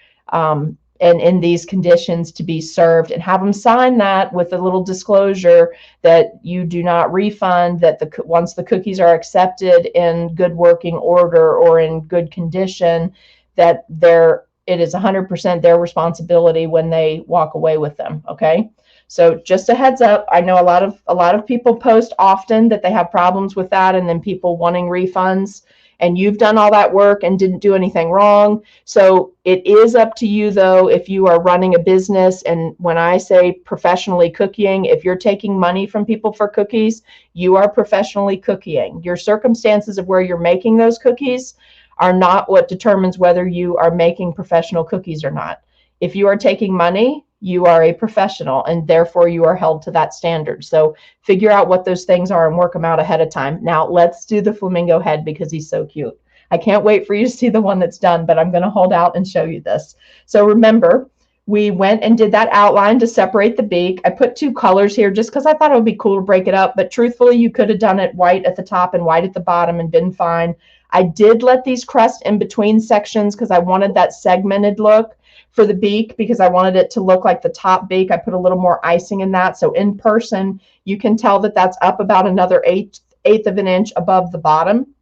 and in these conditions to be served, and have them sign that with a little disclosure that you do not refund, that once the cookies are accepted in good working order or in good condition, that it is 100% their responsibility when they walk away with them. Okay, so just a heads up. I know a lot of people post often that they have problems with that, and then people wanting refunds. and you've done all that work and didn't do anything wrong. So it is up to you, though, if you are running a business. And when I say professionally cooking, if you're taking money from people for cookies, you are professionally cooking. Your circumstances of where you're making those cookies are not what determines whether you are making professional cookies or not. If you are taking money, you are a professional, and therefore you are held to that standard. So figure out what those things are and work them out ahead of time. Now let's do the flamingo head because he's so cute. I can't wait for you to see the one that's done, but I'm going to hold out and show you this. So remember, we went and did that outline to separate the beak. I put 2 colors here just because I thought it would be cool to break it up, but truthfully, you could have done it white at the top and white at the bottom and been fine. I did let these crest in between sections because I wanted that segmented look for the beak, because I wanted it to look like the top beak. I put a little more icing in that. So in person, you can tell that that's up about another eighth of an inch above the bottom.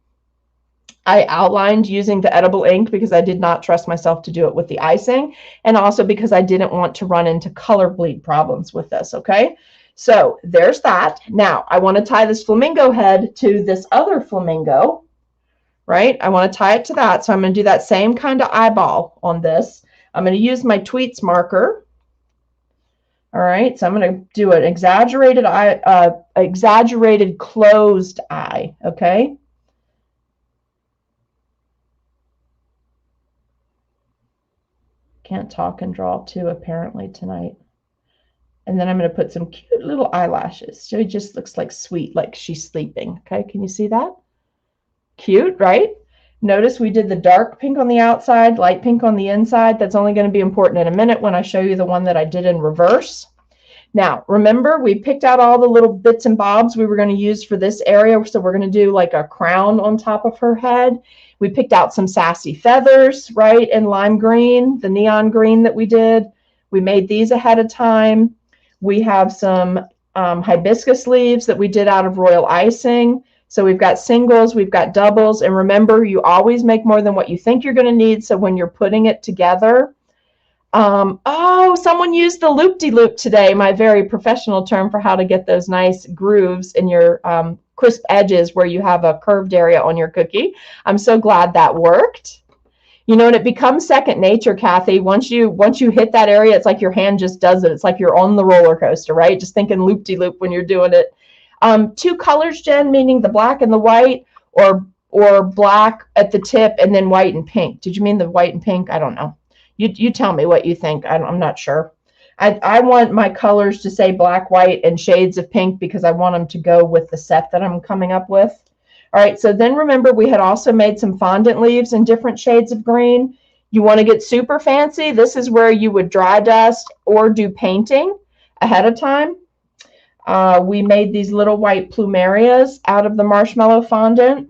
I outlined using the edible ink because I did not trust myself to do it with the icing, and also because I didn't want to run into color bleed problems with this, okay? So there's that. Now I want to tie this flamingo head to this other flamingo, right? I want to tie it to that. So I'm going to do that same kind of eyeball on this. I'm going to use my Tweets marker. All right, so I'm going to do an exaggerated eye, exaggerated closed eye, okay? Can't talk and draw too, apparently, tonight. And then I'm going to put some cute little eyelashes. So it just looks like sweet, like she's sleeping, okay? Can you see that? Cute, right? Notice we did the dark pink on the outside, light pink on the inside. That's only going to be important in a minute when I show you the one that I did in reverse. Now, remember, we picked out all the little bits and bobs we were going to use for this area. So we're going to do like a crown on top of her head. We picked out some sassy feathers, right, in lime green, the neon green that we did. We made these ahead of time. We have some hibiscus leaves that we did out of royal icing. So we've got singles, we've got doubles, and remember, you always make more than what you think you're going to need. So when you're putting it together, oh, someone used the loop-de-loop today, my very professional term for how to get those nice grooves in your crisp edges where you have a curved area on your cookie. I'm so glad that worked. You know, and it becomes second nature, Kathy. Once you hit that area, it's like your hand just does it. It's like you're on the roller coaster, right? Just thinking loop-de-loop when you're doing it. 2 colors, Jen, meaning the black and the white, or black at the tip and then white and pink. Did you mean the white and pink? I don't know. You tell me what you think. I'm not sure. I want my colors to say black, white, and shades of pink because I want them to go with the set that I'm coming up with. All right, so then remember we had also made some fondant leaves in different shades of green. You want to get super fancy? This is where you would dry dust or do painting ahead of time. We made these little white plumerias out of the marshmallow fondant,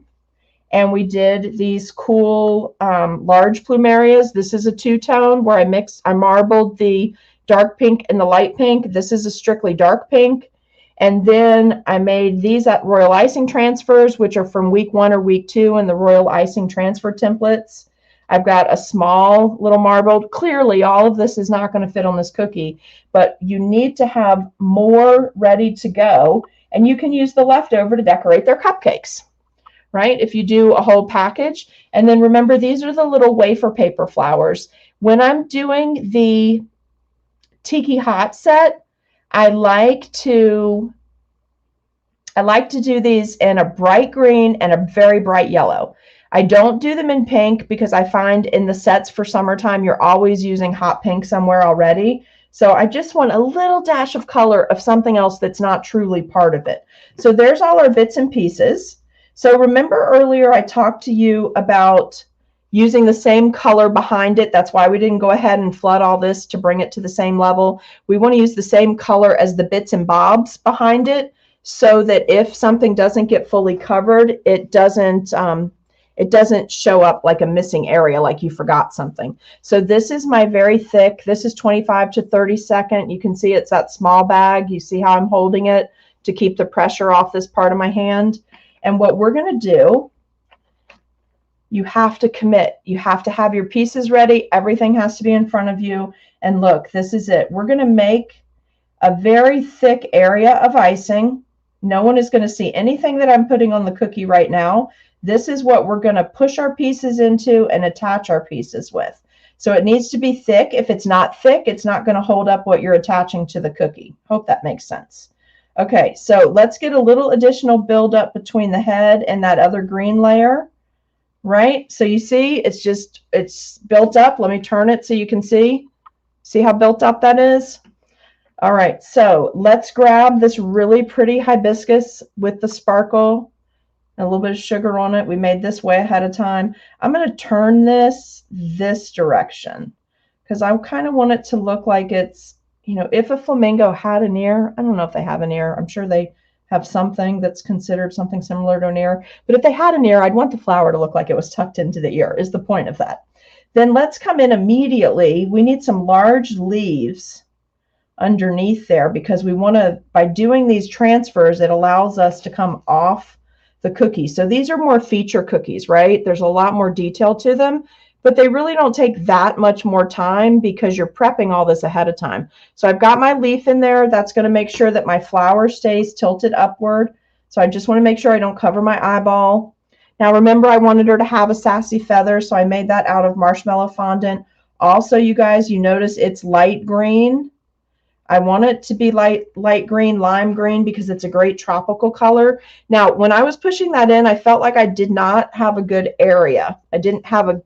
and we did these cool large plumerias. This is a 2-tone where I marbled the dark pink and the light pink. This is a strictly dark pink. And then I made these at Royal Icing transfers, which are from week 1 or week 2 in the Royal Icing transfer templates. I've got a small little marbled. Clearly, all of this is not going to fit on this cookie, but you need to have more ready to go, and you can use the leftover to decorate their cupcakes, right? If you do a whole package. And then remember, these are the little wafer paper flowers. When I'm doing the Tiki Hot set, I like to do these in a bright green and a very bright yellow. I don't do them in pink because I find in the sets for summertime, you're always using hot pink somewhere already. So I just want a little dash of color of something else that's not truly part of it. So there's all our bits and pieces. So remember earlier I talked to you about using the same color behind it. That's why we didn't go ahead and flood all this to bring it to the same level. We want to use the same color as the bits and bobs behind it so that if something doesn't get fully covered, it doesn't show up like a missing area, like you forgot something. So this is my very thick, this is 25 to 32nd. You can see it's that small bag. You see how I'm holding it to keep the pressure off this part of my hand. And what we're going to do, you have to commit. You have to have your pieces ready. Everything has to be in front of you. And look, this is it. We're going to make a very thick area of icing. No one is going to see anything that I'm putting on the cookie right now. This is what we're going to push our pieces into and attach our pieces with. So it needs to be thick. If it's not thick, it's not going to hold up what you're attaching to the cookie. Hope that makes sense. Okay, so let's get a little additional buildup between the head and that other green layer, right? So you see, it's built up. Let me turn it so you can see. See how built up that is? All right, so let's grab this really pretty hibiscus with the sparkle and a little bit of sugar on it. We made this way ahead of time. I'm going to turn this direction because I kind of want it to look like it's, you know, if a flamingo had an ear. I don't know if they have an ear. I'm sure they have something that's considered something similar to an ear. But if they had an ear, I'd want the flower to look like it was tucked into the ear, is the point of that. Then let's come in immediately. We need some large leaves underneath there because we want to, by doing these transfers, it allows us to come off the cookie. So these are more feature cookies, right? There's a lot more detail to them, but they really don't take that much more time because you're prepping all this ahead of time. So I've got my leaf in there. That's going to make sure that my flower stays tilted upward. So I just want to make sure I don't cover my eyeball. Now remember, I wanted her to have a sassy feather, so I made that out of marshmallow fondant. Also, you guys, you notice it's light green. I want it to be light green, lime green, because it's a great tropical color. Now, when I was pushing that in, I felt like I did not have a good area. I didn't have a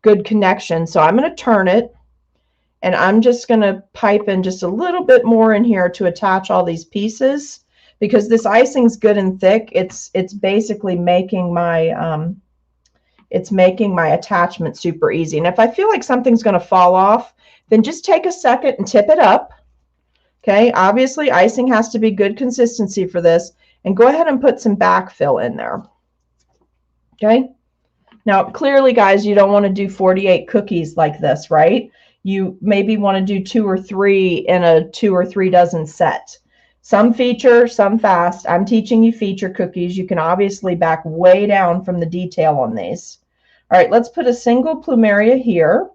good connection. So I'm going to turn it, and I'm just going to pipe in just a little bit more in here to attach all these pieces, because this icing's good and thick. It's basically making my attachment super easy. And if I feel like something's going to fall off, then just take a second and tip it up. Okay, obviously icing has to be good consistency for this, and go ahead and put some backfill in there. Okay, now clearly, guys, you don't want to do 48 cookies like this, right? You maybe want to do 2 or 3 in a 2 or 3 dozen set. Some feature, some fast. I'm teaching you feature cookies. You can obviously back way down from the detail on these. All right, let's put a single plumeria here.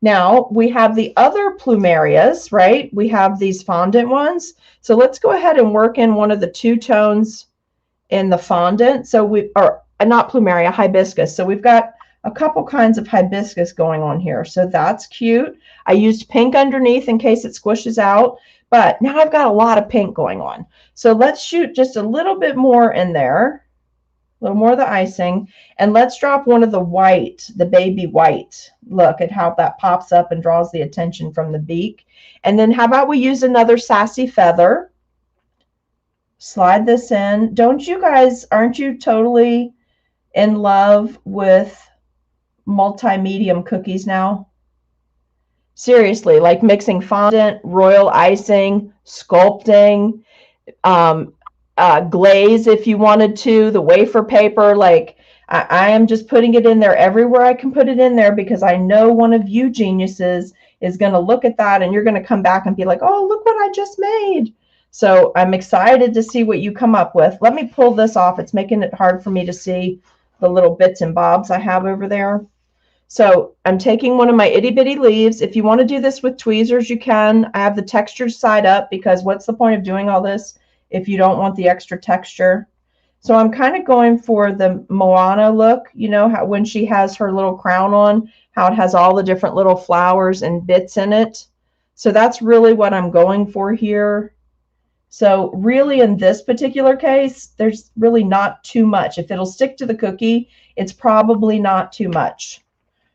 Now we have the other plumerias, right? We have these fondant ones. So let's go ahead and work in one of the 2 tones in the fondant. So not plumeria, hibiscus. So we've got a couple kinds of hibiscus going on here. So that's cute. I used pink underneath in case it squishes out, but now I've got a lot of pink going on. So let's shoot just a little bit more in there. A little more of the icing, and let's drop one of the white, the baby white. Look at how that pops up and draws the attention from the beak. And then how about we use another sassy feather? Slide this in. Don't you guys, aren't you totally in love with multi-medium cookies now? Seriously, like mixing fondant, royal icing, sculpting, glaze if you wanted to, the wafer paper. Like I am just putting it in there everywhere I can put it in there, because I know one of you geniuses is going to look at that and you're going to come back and be like, oh, look what I just made. So I'm excited to see what you come up with. Let me pull this off. It's making it hard for me to see the little bits and bobs I have over there. So I'm taking one of my itty bitty leaves. If you want to do this with tweezers, you can. I have the textured side up, because what's the point of doing all this if you don't want the extra texture? So I'm kind of going for the Moana look, you know, how when she has her little crown on, how it has all the different little flowers and bits in it. So that's really what I'm going for here. So really in this particular case, there's really not too much. If it'll stick to the cookie, it's probably not too much.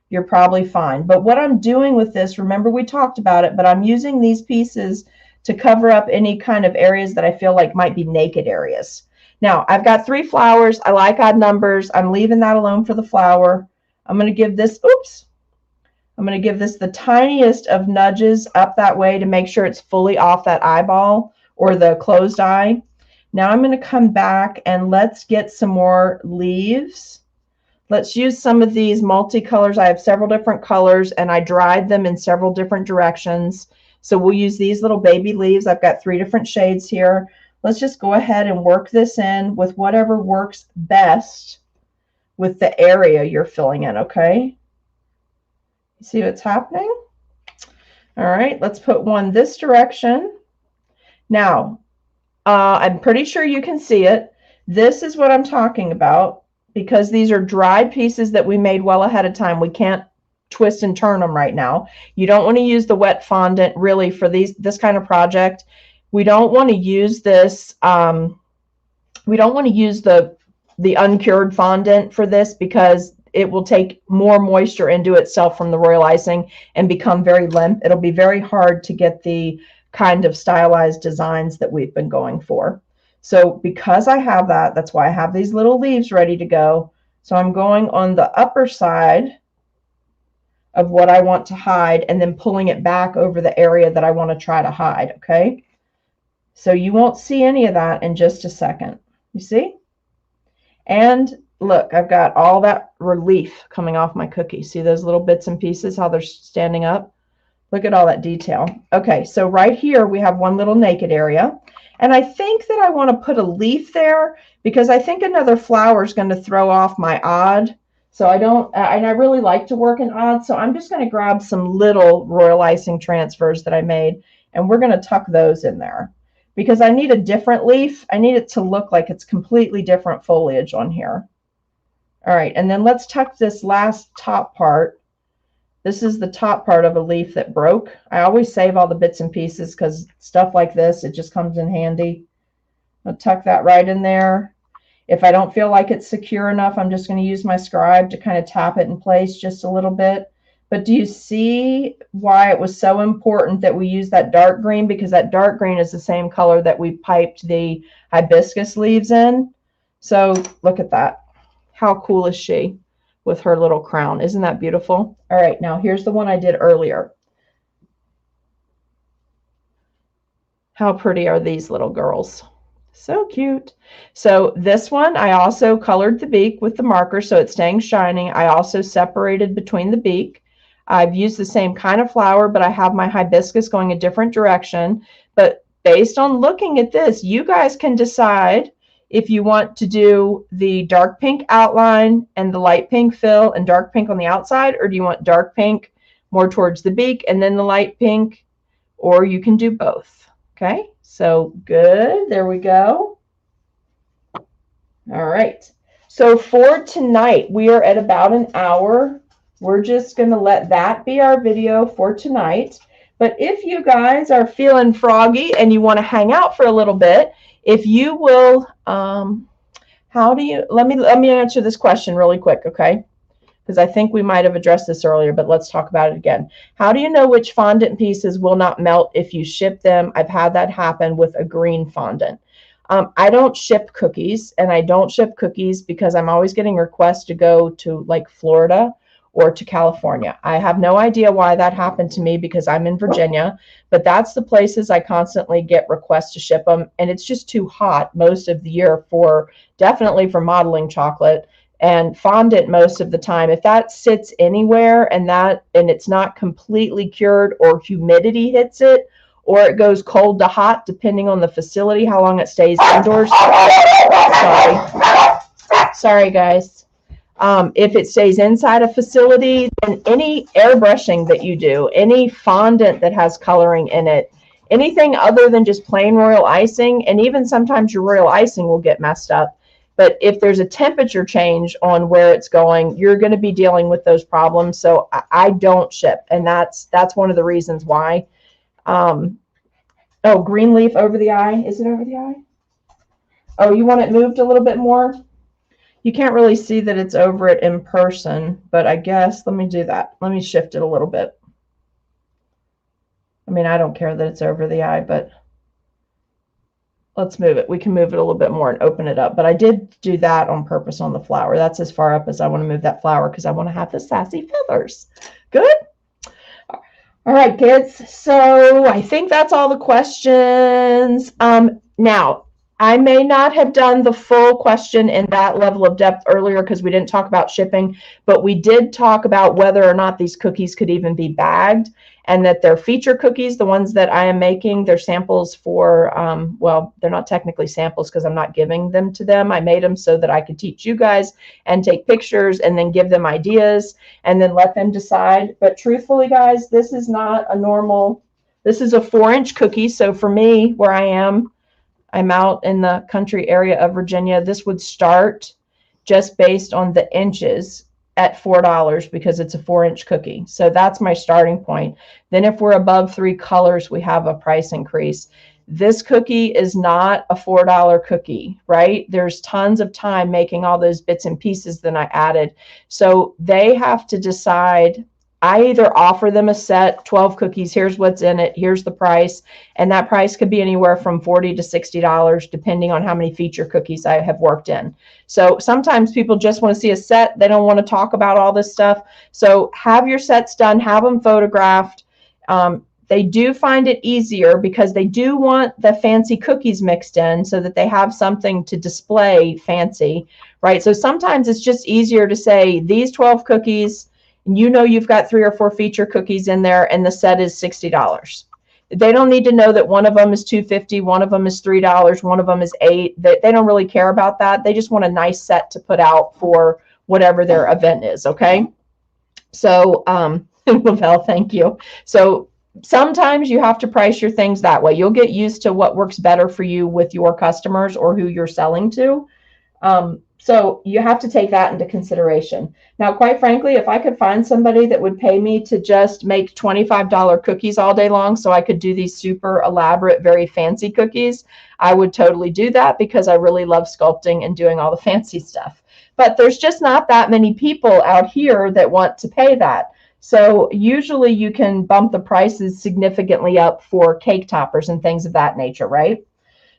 You're probably fine. But what I'm doing with this, remember we talked about it, but I'm using these pieces to cover up any kind of areas that I feel like might be naked areas. Now, I've got 3 flowers. I like odd numbers. I'm leaving that alone for the flower. I'm going to give this, I'm going to give this the tiniest of nudges up that way to make sure it's fully off that eyeball or the closed eye. Now I'm going to come back and let's get some more leaves. Let's use some of these multicolors. I have several different colors and I dried them in several different directions. So we'll use these little baby leaves. I've got 3 different shades here. Let's just go ahead and work this in with whatever works best with the area you're filling in, okay? You see what's happening? All right, let's put one this direction. Now, I'm pretty sure you can see it. This is what I'm talking about. because these are dried pieces that we made well ahead of time. We can't twist and turn them right now. You don't want to use the wet fondant really for this kind of project. We don't want to use this. We don't want to use the uncured fondant for this because it will take more moisture into itself from the royal icing and become very limp. It'll be very hard to get the kind of stylized designs that we've been going for. So because I have that, that's why I have these little leaves ready to go. So I'm going on the upper side of what I want to hide and then pulling it back over the area that I want to try to hide, okay? So you won't see any of that in just a second. You see? And look, I've got all that relief coming off my cookie. See those little bits and pieces, how they're standing up? Look at all that detail. Okay, so right here we have one little naked area. And I think that I want to put a leaf there because I think another flower is going to throw off my odd. So I don't, and I really like to work in odd. So I'm just going to grab some little royal icing transfers that I made, and we're going to tuck those in there because I need a different leaf. I need it to look like it's completely different foliage on here. All right, and then let's tuck this last top part. This is the top part of a leaf that broke. I always save all the bits and pieces because stuff like this, it just comes in handy. I'll tuck that right in there. If I don't feel like it's secure enough, I'm just going to use my scribe to kind of tap it in place just a little bit. But do you see why it was so important that we use that dark green? Because that dark green is the same color that we piped the hibiscus leaves in. So look at that. How cool is she with her little crown? Isn't that beautiful? All right, now here's the one I did earlier. How pretty are these little girls? So cute. So this one, I also colored the beak with the marker so it's staying shining. I also separated between the beak. I've used the same kind of flower, but I have my hibiscus going a different direction. But based on looking at this, you guys can decide if you want to do the dark pink outline and the light pink fill and dark pink on the outside, or do you want dark pink more towards the beak and then the light pink, or you can do both. Okay, so good. There we go. All right. So for tonight, we are at about an hour. We're just going to let that be our video for tonight. But if you guys are feeling froggy and you want to hang out for a little bit, if you will, let me answer this question really quick, okay? Because I think we might have addressed this earlier, but let's talk about it again. How do you know which fondant pieces will not melt if you ship them? I've had that happen with a green fondant. I don't ship cookies, and I don't ship cookies because I'm always getting requests to go to like Florida or to California. I have no idea why that happened to me because I'm in Virginia, but that's the places I constantly get requests to ship them, and it's just too hot most of the year definitely for modeling chocolate and fondant most of the time. If that sits anywhere and it's not completely cured, or humidity hits it, or it goes cold to hot depending on the facility, how long it stays indoors. Sorry guys. If it stays inside a facility, then any airbrushing that you do, any fondant that has coloring in it, anything other than just plain royal icing, and even sometimes your royal icing will get messed up. But if there's a temperature change on where it's going, you're going to be dealing with those problems. So I don't ship, and that's one of the reasons why. Oh, green leaf over the eye. Is it over the eye? Oh, you want it moved a little bit more? You can't really see that it's over it in person, but I guess, let me do that. Let me shift it a little bit. I mean, I don't care that it's over the eye, but let's move it. We can move it a little bit more and open it up. But I did do that on purpose on the flower. That's as far up as I want to move that flower because I want to have the sassy feathers. Good? All right, kids. So I think that's all the questions. Now, I may not have done the full question in that level of depth earlier because we didn't talk about shipping, but we did talk about whether or not these cookies could even be bagged, and that they're feature cookies, the ones that I am making. They're samples for, well, they're not technically samples because I'm not giving them to them. I made them so that I could teach you guys and take pictures and then give them ideas and then let them decide. But truthfully, guys, this is not a normal, this is a 4-inch cookie. So for me, where I am, I'm out in the country area of Virginia. This would start just based on the inches at $4 because it's a 4-inch cookie. So that's my starting point. Then if we're above 3 colors, we have a price increase. This cookie is not a $4 cookie, right? There's tons of time making all those bits and pieces that I added. So they have to decide. I either offer them a set, 12 cookies, here's what's in it, here's the price, and that price could be anywhere from $40 to $60 depending on how many feature cookies I have worked in. So sometimes people just want to see a set, they don't want to talk about all this stuff. So have your sets done, have them photographed. They do find it easier because they do want the fancy cookies mixed in so that they have something to display fancy, right? So sometimes it's just easier to say these 12 cookies, and you know you've got 3 or 4 feature cookies in there, and the set is $60. They don't need to know that one of them is $2.50, one of them is $3, one of them is $8. They don't really care about that. They just want a nice set to put out for whatever their event is, okay? So, Lavelle, thank you. So sometimes you have to price your things that way. You'll get used to what works better for you with your customers or who you're selling to. So you have to take that into consideration. Now, quite frankly, if I could find somebody that would pay me to just make $25 cookies all day long so I could do these super elaborate, very fancy cookies, I would totally do that because I really love sculpting and doing all the fancy stuff. But there's just not that many people out here that want to pay that. So usually you can bump the prices significantly up for cake toppers and things of that nature, right?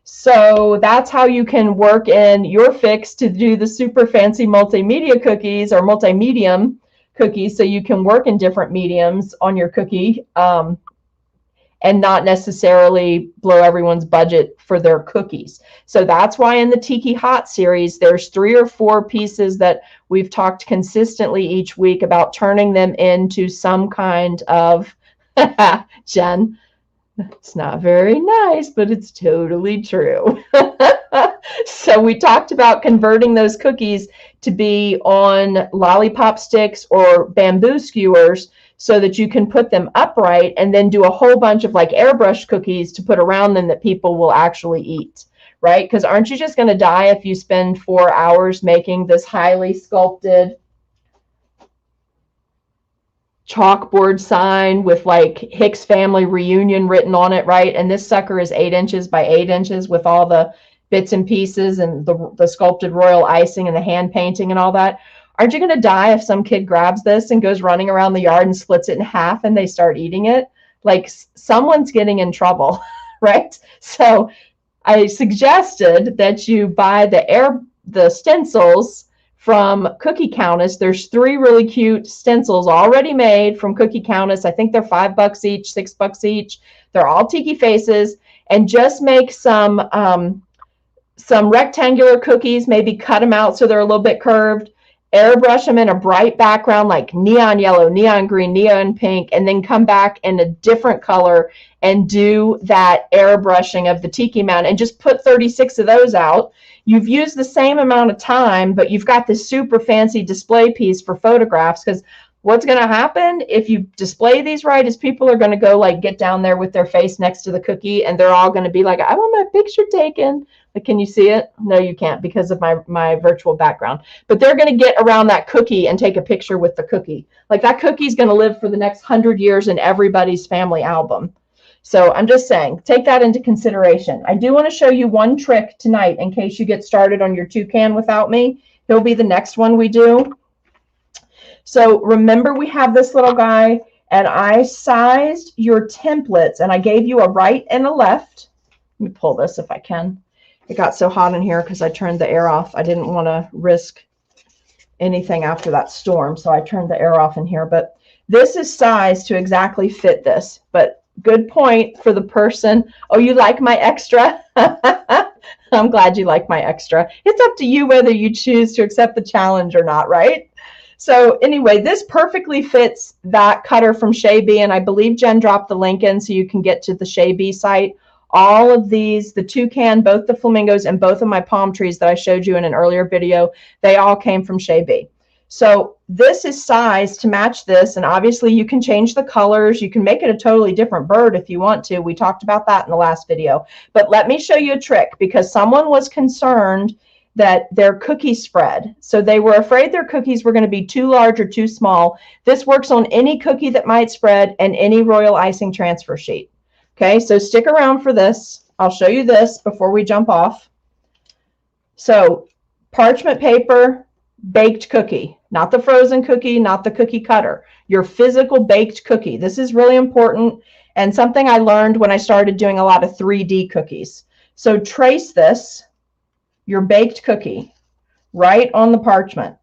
So that's how you can work in your fix to do the super fancy multimedia cookies or multi-medium cookies, so you can work in different mediums on your cookie and not necessarily blow everyone's budget for their cookies. So that's why in the Tiki Hot series, there's 3 or 4 pieces that we've talked consistently each week about turning them into some kind of, Jen, it's not very nice, but it's totally true. So we talked about converting those cookies to be on lollipop sticks or bamboo skewers so that you can put them upright and then do a whole bunch of like airbrush cookies to put around them that people will actually eat, right? Because aren't you just going to die if you spend 4 hours making this highly sculpted chalkboard sign with like Hicks family reunion written on it, right? And this sucker is 8 inches by 8 inches with all the bits and pieces and the sculpted royal icing and the hand painting and all that. Aren't you going to die if some kid grabs this and goes running around the yard and splits it in half and they start eating it? Like someone's getting in trouble, right? So I suggested that you buy the stencils from Cookie Countess. There's 3 really cute stencils already made from Cookie Countess. I think they're $5 each, $6 each. They're all tiki faces, and just make some rectangular cookies, maybe cut them out so they're a little bit curved, airbrush them in a bright background like neon yellow, neon green, neon pink, and then come back in a different color and do that airbrushing of the Tiki Mountain and just put 36 of those out. You've used the same amount of time, but you've got this super fancy display piece for photographs, because what's going to happen if you display these right is people are going to go like get down there with their face next to the cookie, and they're all going to be like, I want my picture taken. Like, can you see it? No, you can't because of my virtual background. But they're going to get around that cookie and take a picture with the cookie. Like that cookie's going to live for the next 100 years in everybody's family album. So I'm just saying, take that into consideration. I do want to show you one trick tonight in case you get started on your toucan without me. He'll be the next one we do. So remember, we have this little guy, and I sized your templates, and I gave you a right and a left. Let me pull this if I can. It got so hot in here because I turned the air off. I didn't want to risk anything after that storm, so I turned the air off in here. But this is sized to exactly fit this. But good point for the person. Oh, you like my extra? I'm glad you like my extra. It's up to you whether you choose to accept the challenge or not, right? So anyway, this perfectly fits that cutter from Shea Bee, and I believe Jen dropped the link in so you can get to the Shea Bee site. All of these, the toucan, both the flamingos, and both of my palm trees that I showed you in an earlier video, they all came from Shea Bee. So this is sized to match this, and obviously you can change the colors. You can make it a totally different bird if you want to. We talked about that in the last video. But let me show you a trick, because someone was concerned that their cookie spread. So they were afraid their cookies were going to be too large or too small. This works on any cookie that might spread and any royal icing transfer sheet. Okay, so stick around for this. I'll show you this before we jump off. So parchment paper, baked cookie, not the frozen cookie, not the cookie cutter, your physical baked cookie. This is really important and something I learned when I started doing a lot of 3D cookies. So trace this, your baked cookie, right on the parchment.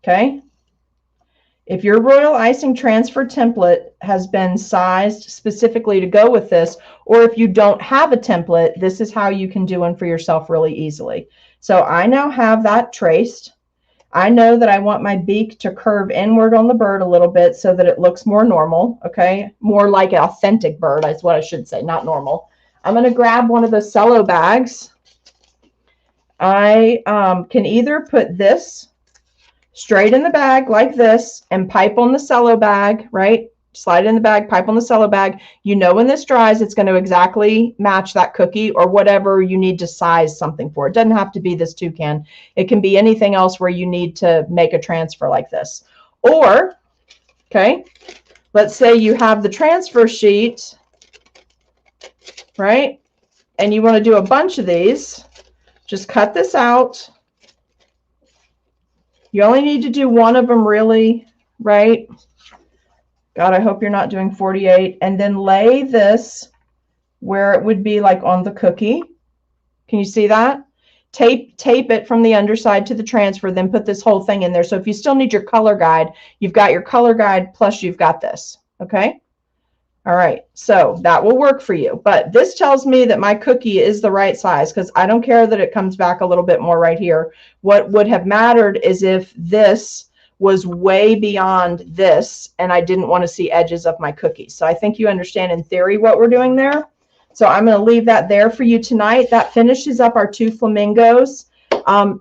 Okay. If your royal icing transfer template has been sized specifically to go with this, or if you don't have a template, this is how you can do one for yourself really easily. So I now have that traced. I know that I want my beak to curve inward on the bird a little bit so that it looks more normal, okay? More like an authentic bird is what I should say, not normal. I'm going to grab one of the cello bags. I can either put this straight in the bag like this and pipe on the cello bag, right? Slide it in the bag, pipe on the cello bag. You know when this dries, it's going to exactly match that cookie or whatever you need to size something for. It doesn't have to be this toucan. It can be anything else where you need to make a transfer like this. Or, okay, let's say you have the transfer sheet, right? And you want to do a bunch of these. Just cut this out. You only need to do one of them really, right? God, I hope you're not doing 48. And then lay this where it would be like on the cookie. Can you see that? Tape it from the underside to the transfer, then put this whole thing in there. So if you still need your color guide, you've got your color guide plus you've got this, okay? All right, so that will work for you. But this tells me that my cookie is the right size because I don't care that it comes back a little bit more right here. What would have mattered is if this was way beyond this and I didn't want to see edges of my cookie. So I think you understand in theory what we're doing there. So I'm going to leave that there for you tonight. That finishes up our 2 flamingos.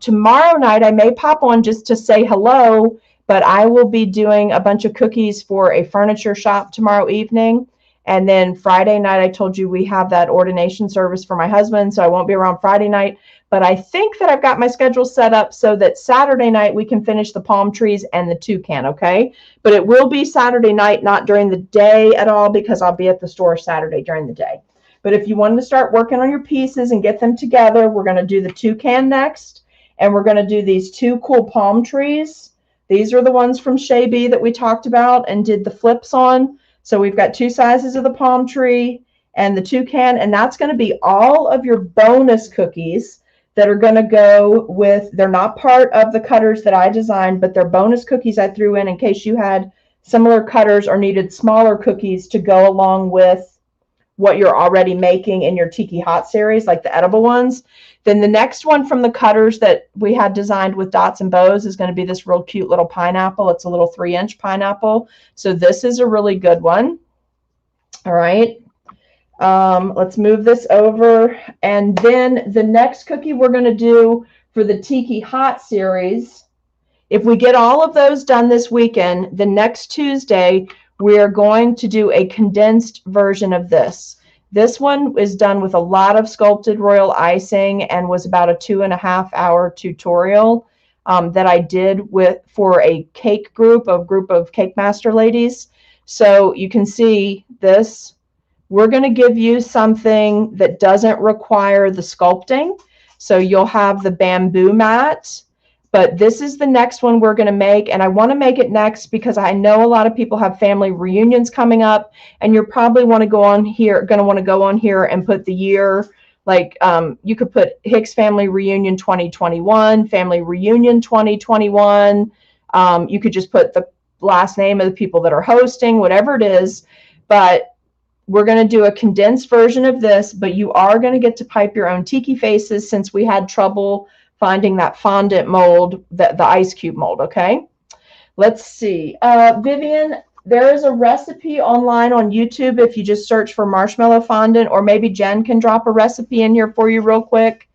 Tomorrow night I may pop on just to say hello, but I will be doing a bunch of cookies for a furniture shop tomorrow evening. And then Friday night, I told you we have that ordination service for my husband, so I won't be around Friday night. But I think that I've got my schedule set up so that Saturday night we can finish the palm trees and the toucan, okay? But it will be Saturday night, not during the day at all, because I'll be at the store Saturday during the day. But if you wanted to start working on your pieces and get them together, we're going to do the toucan next, and we're going to do these 2 cool palm trees. These are the ones from Shea Bee that we talked about and did the flips on. So we've got 2 sizes of the palm tree and the toucan, and that's going to be all of your bonus cookies that are going to go with, they're not part of the cutters that I designed, but they're bonus cookies I threw in case you had similar cutters or needed smaller cookies to go along with what you're already making in your Tiki Hot series, like the edible ones. Then the next one from the cutters that we had designed with dots and bows is going to be this real cute little pineapple. It's a little 3-inch pineapple. So this is a really good one. All right. Let's move this over. And then the next cookie we're going to do for the Tiki Hot series, if we get all of those done this weekend, the next Tuesday, we're going to do a condensed version of this. This one is done with a lot of sculpted royal icing and was about a 2.5-hour tutorial that I did for a cake group of Cake Master ladies. So you can see this. We're going to give you something that doesn't require the sculpting. So you'll have the bamboo mat. But this is the next one we're going to make, and I want to make it next because I know a lot of people have family reunions coming up, and you're probably going to go on here and put the year, like you could put Hicks Family Reunion 2021, Family Reunion 2021. You could just put the last name of the people that are hosting, whatever it is. But we're going to do a condensed version of this, but you are going to get to pipe your own tiki faces since we had trouble finding that fondant mold, the ice cube mold, okay? Let's see. Vivian, there is a recipe online on YouTube if you just search for marshmallow fondant, or maybe Jen can drop a recipe in here for you real quick.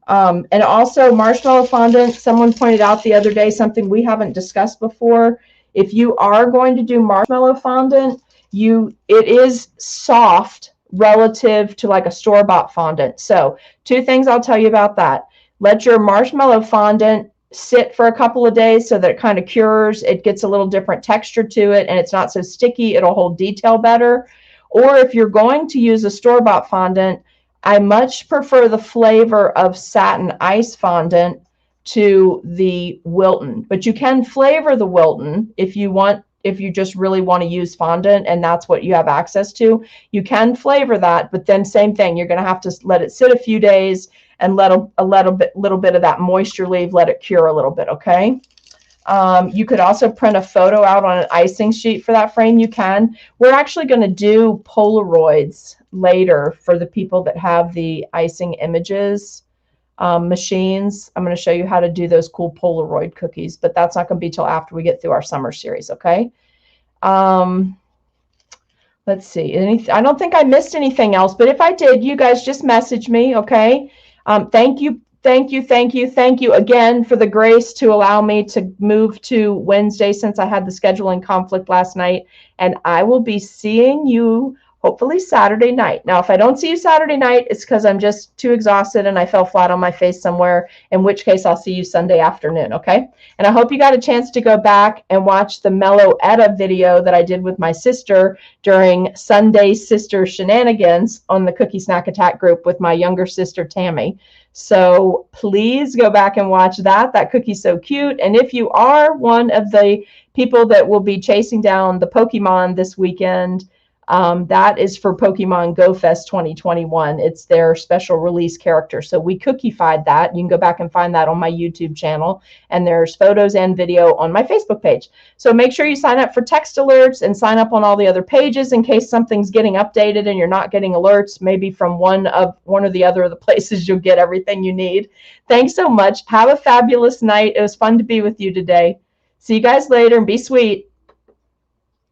And also marshmallow fondant, someone pointed out the other day something we haven't discussed before. If you are going to do marshmallow fondant, it is soft relative to like a store-bought fondant. So 2 things I'll tell you about that. Let your marshmallow fondant sit for a couple of days so that it kind of cures. It gets a little different texture to it and it's not so sticky. It'll hold detail better. Or if you're going to use a store-bought fondant, I much prefer the flavor of satin ice fondant to the Wilton. But you can flavor the Wilton if you want, if you just really want to use fondant and that's what you have access to. You can flavor that, but then same thing, you're going to have to let it sit a few days and let a little bit of that moisture leave, let it cure a little bit, okay? You could also print a photo out on an icing sheet for that frame. You can. We're actually going to do Polaroids later for the people that have the icing images machines. I'm going to show you how to do those cool Polaroid cookies, but that's not going to be till after we get through our summer series, okay? Let's see. I don't think I missed anything else, but if I did, you guys just message me, okay? Thank you again for the grace to allow me to move to Wednesday since I had the scheduling conflict last night. And I will be seeing you hopefully Saturday night. Now, if I don't see you Saturday night, it's because I'm just too exhausted and I fell flat on my face somewhere, in which case I'll see you Sunday afternoon, okay? And I hope you got a chance to go back and watch the Mellow Etta video that I did with my sister during Sunday Sister Shenanigans on the Cookie Snack Attack group with my younger sister, Tammy. So please go back and watch that. That cookie's so cute. And if you are one of the people that will be chasing down the Pokemon this weekend, that is for Pokemon Go Fest 2021. It's their special release character. So we cookified that. You can go back and find that on my YouTube channel. And there's photos and video on my Facebook page. So make sure you sign up for text alerts and sign up on all the other pages in case something's getting updated and you're not getting alerts. Maybe from one or the other of the places you'll get everything you need. Thanks so much. Have a fabulous night. It was fun to be with you today. See you guys later and be sweet.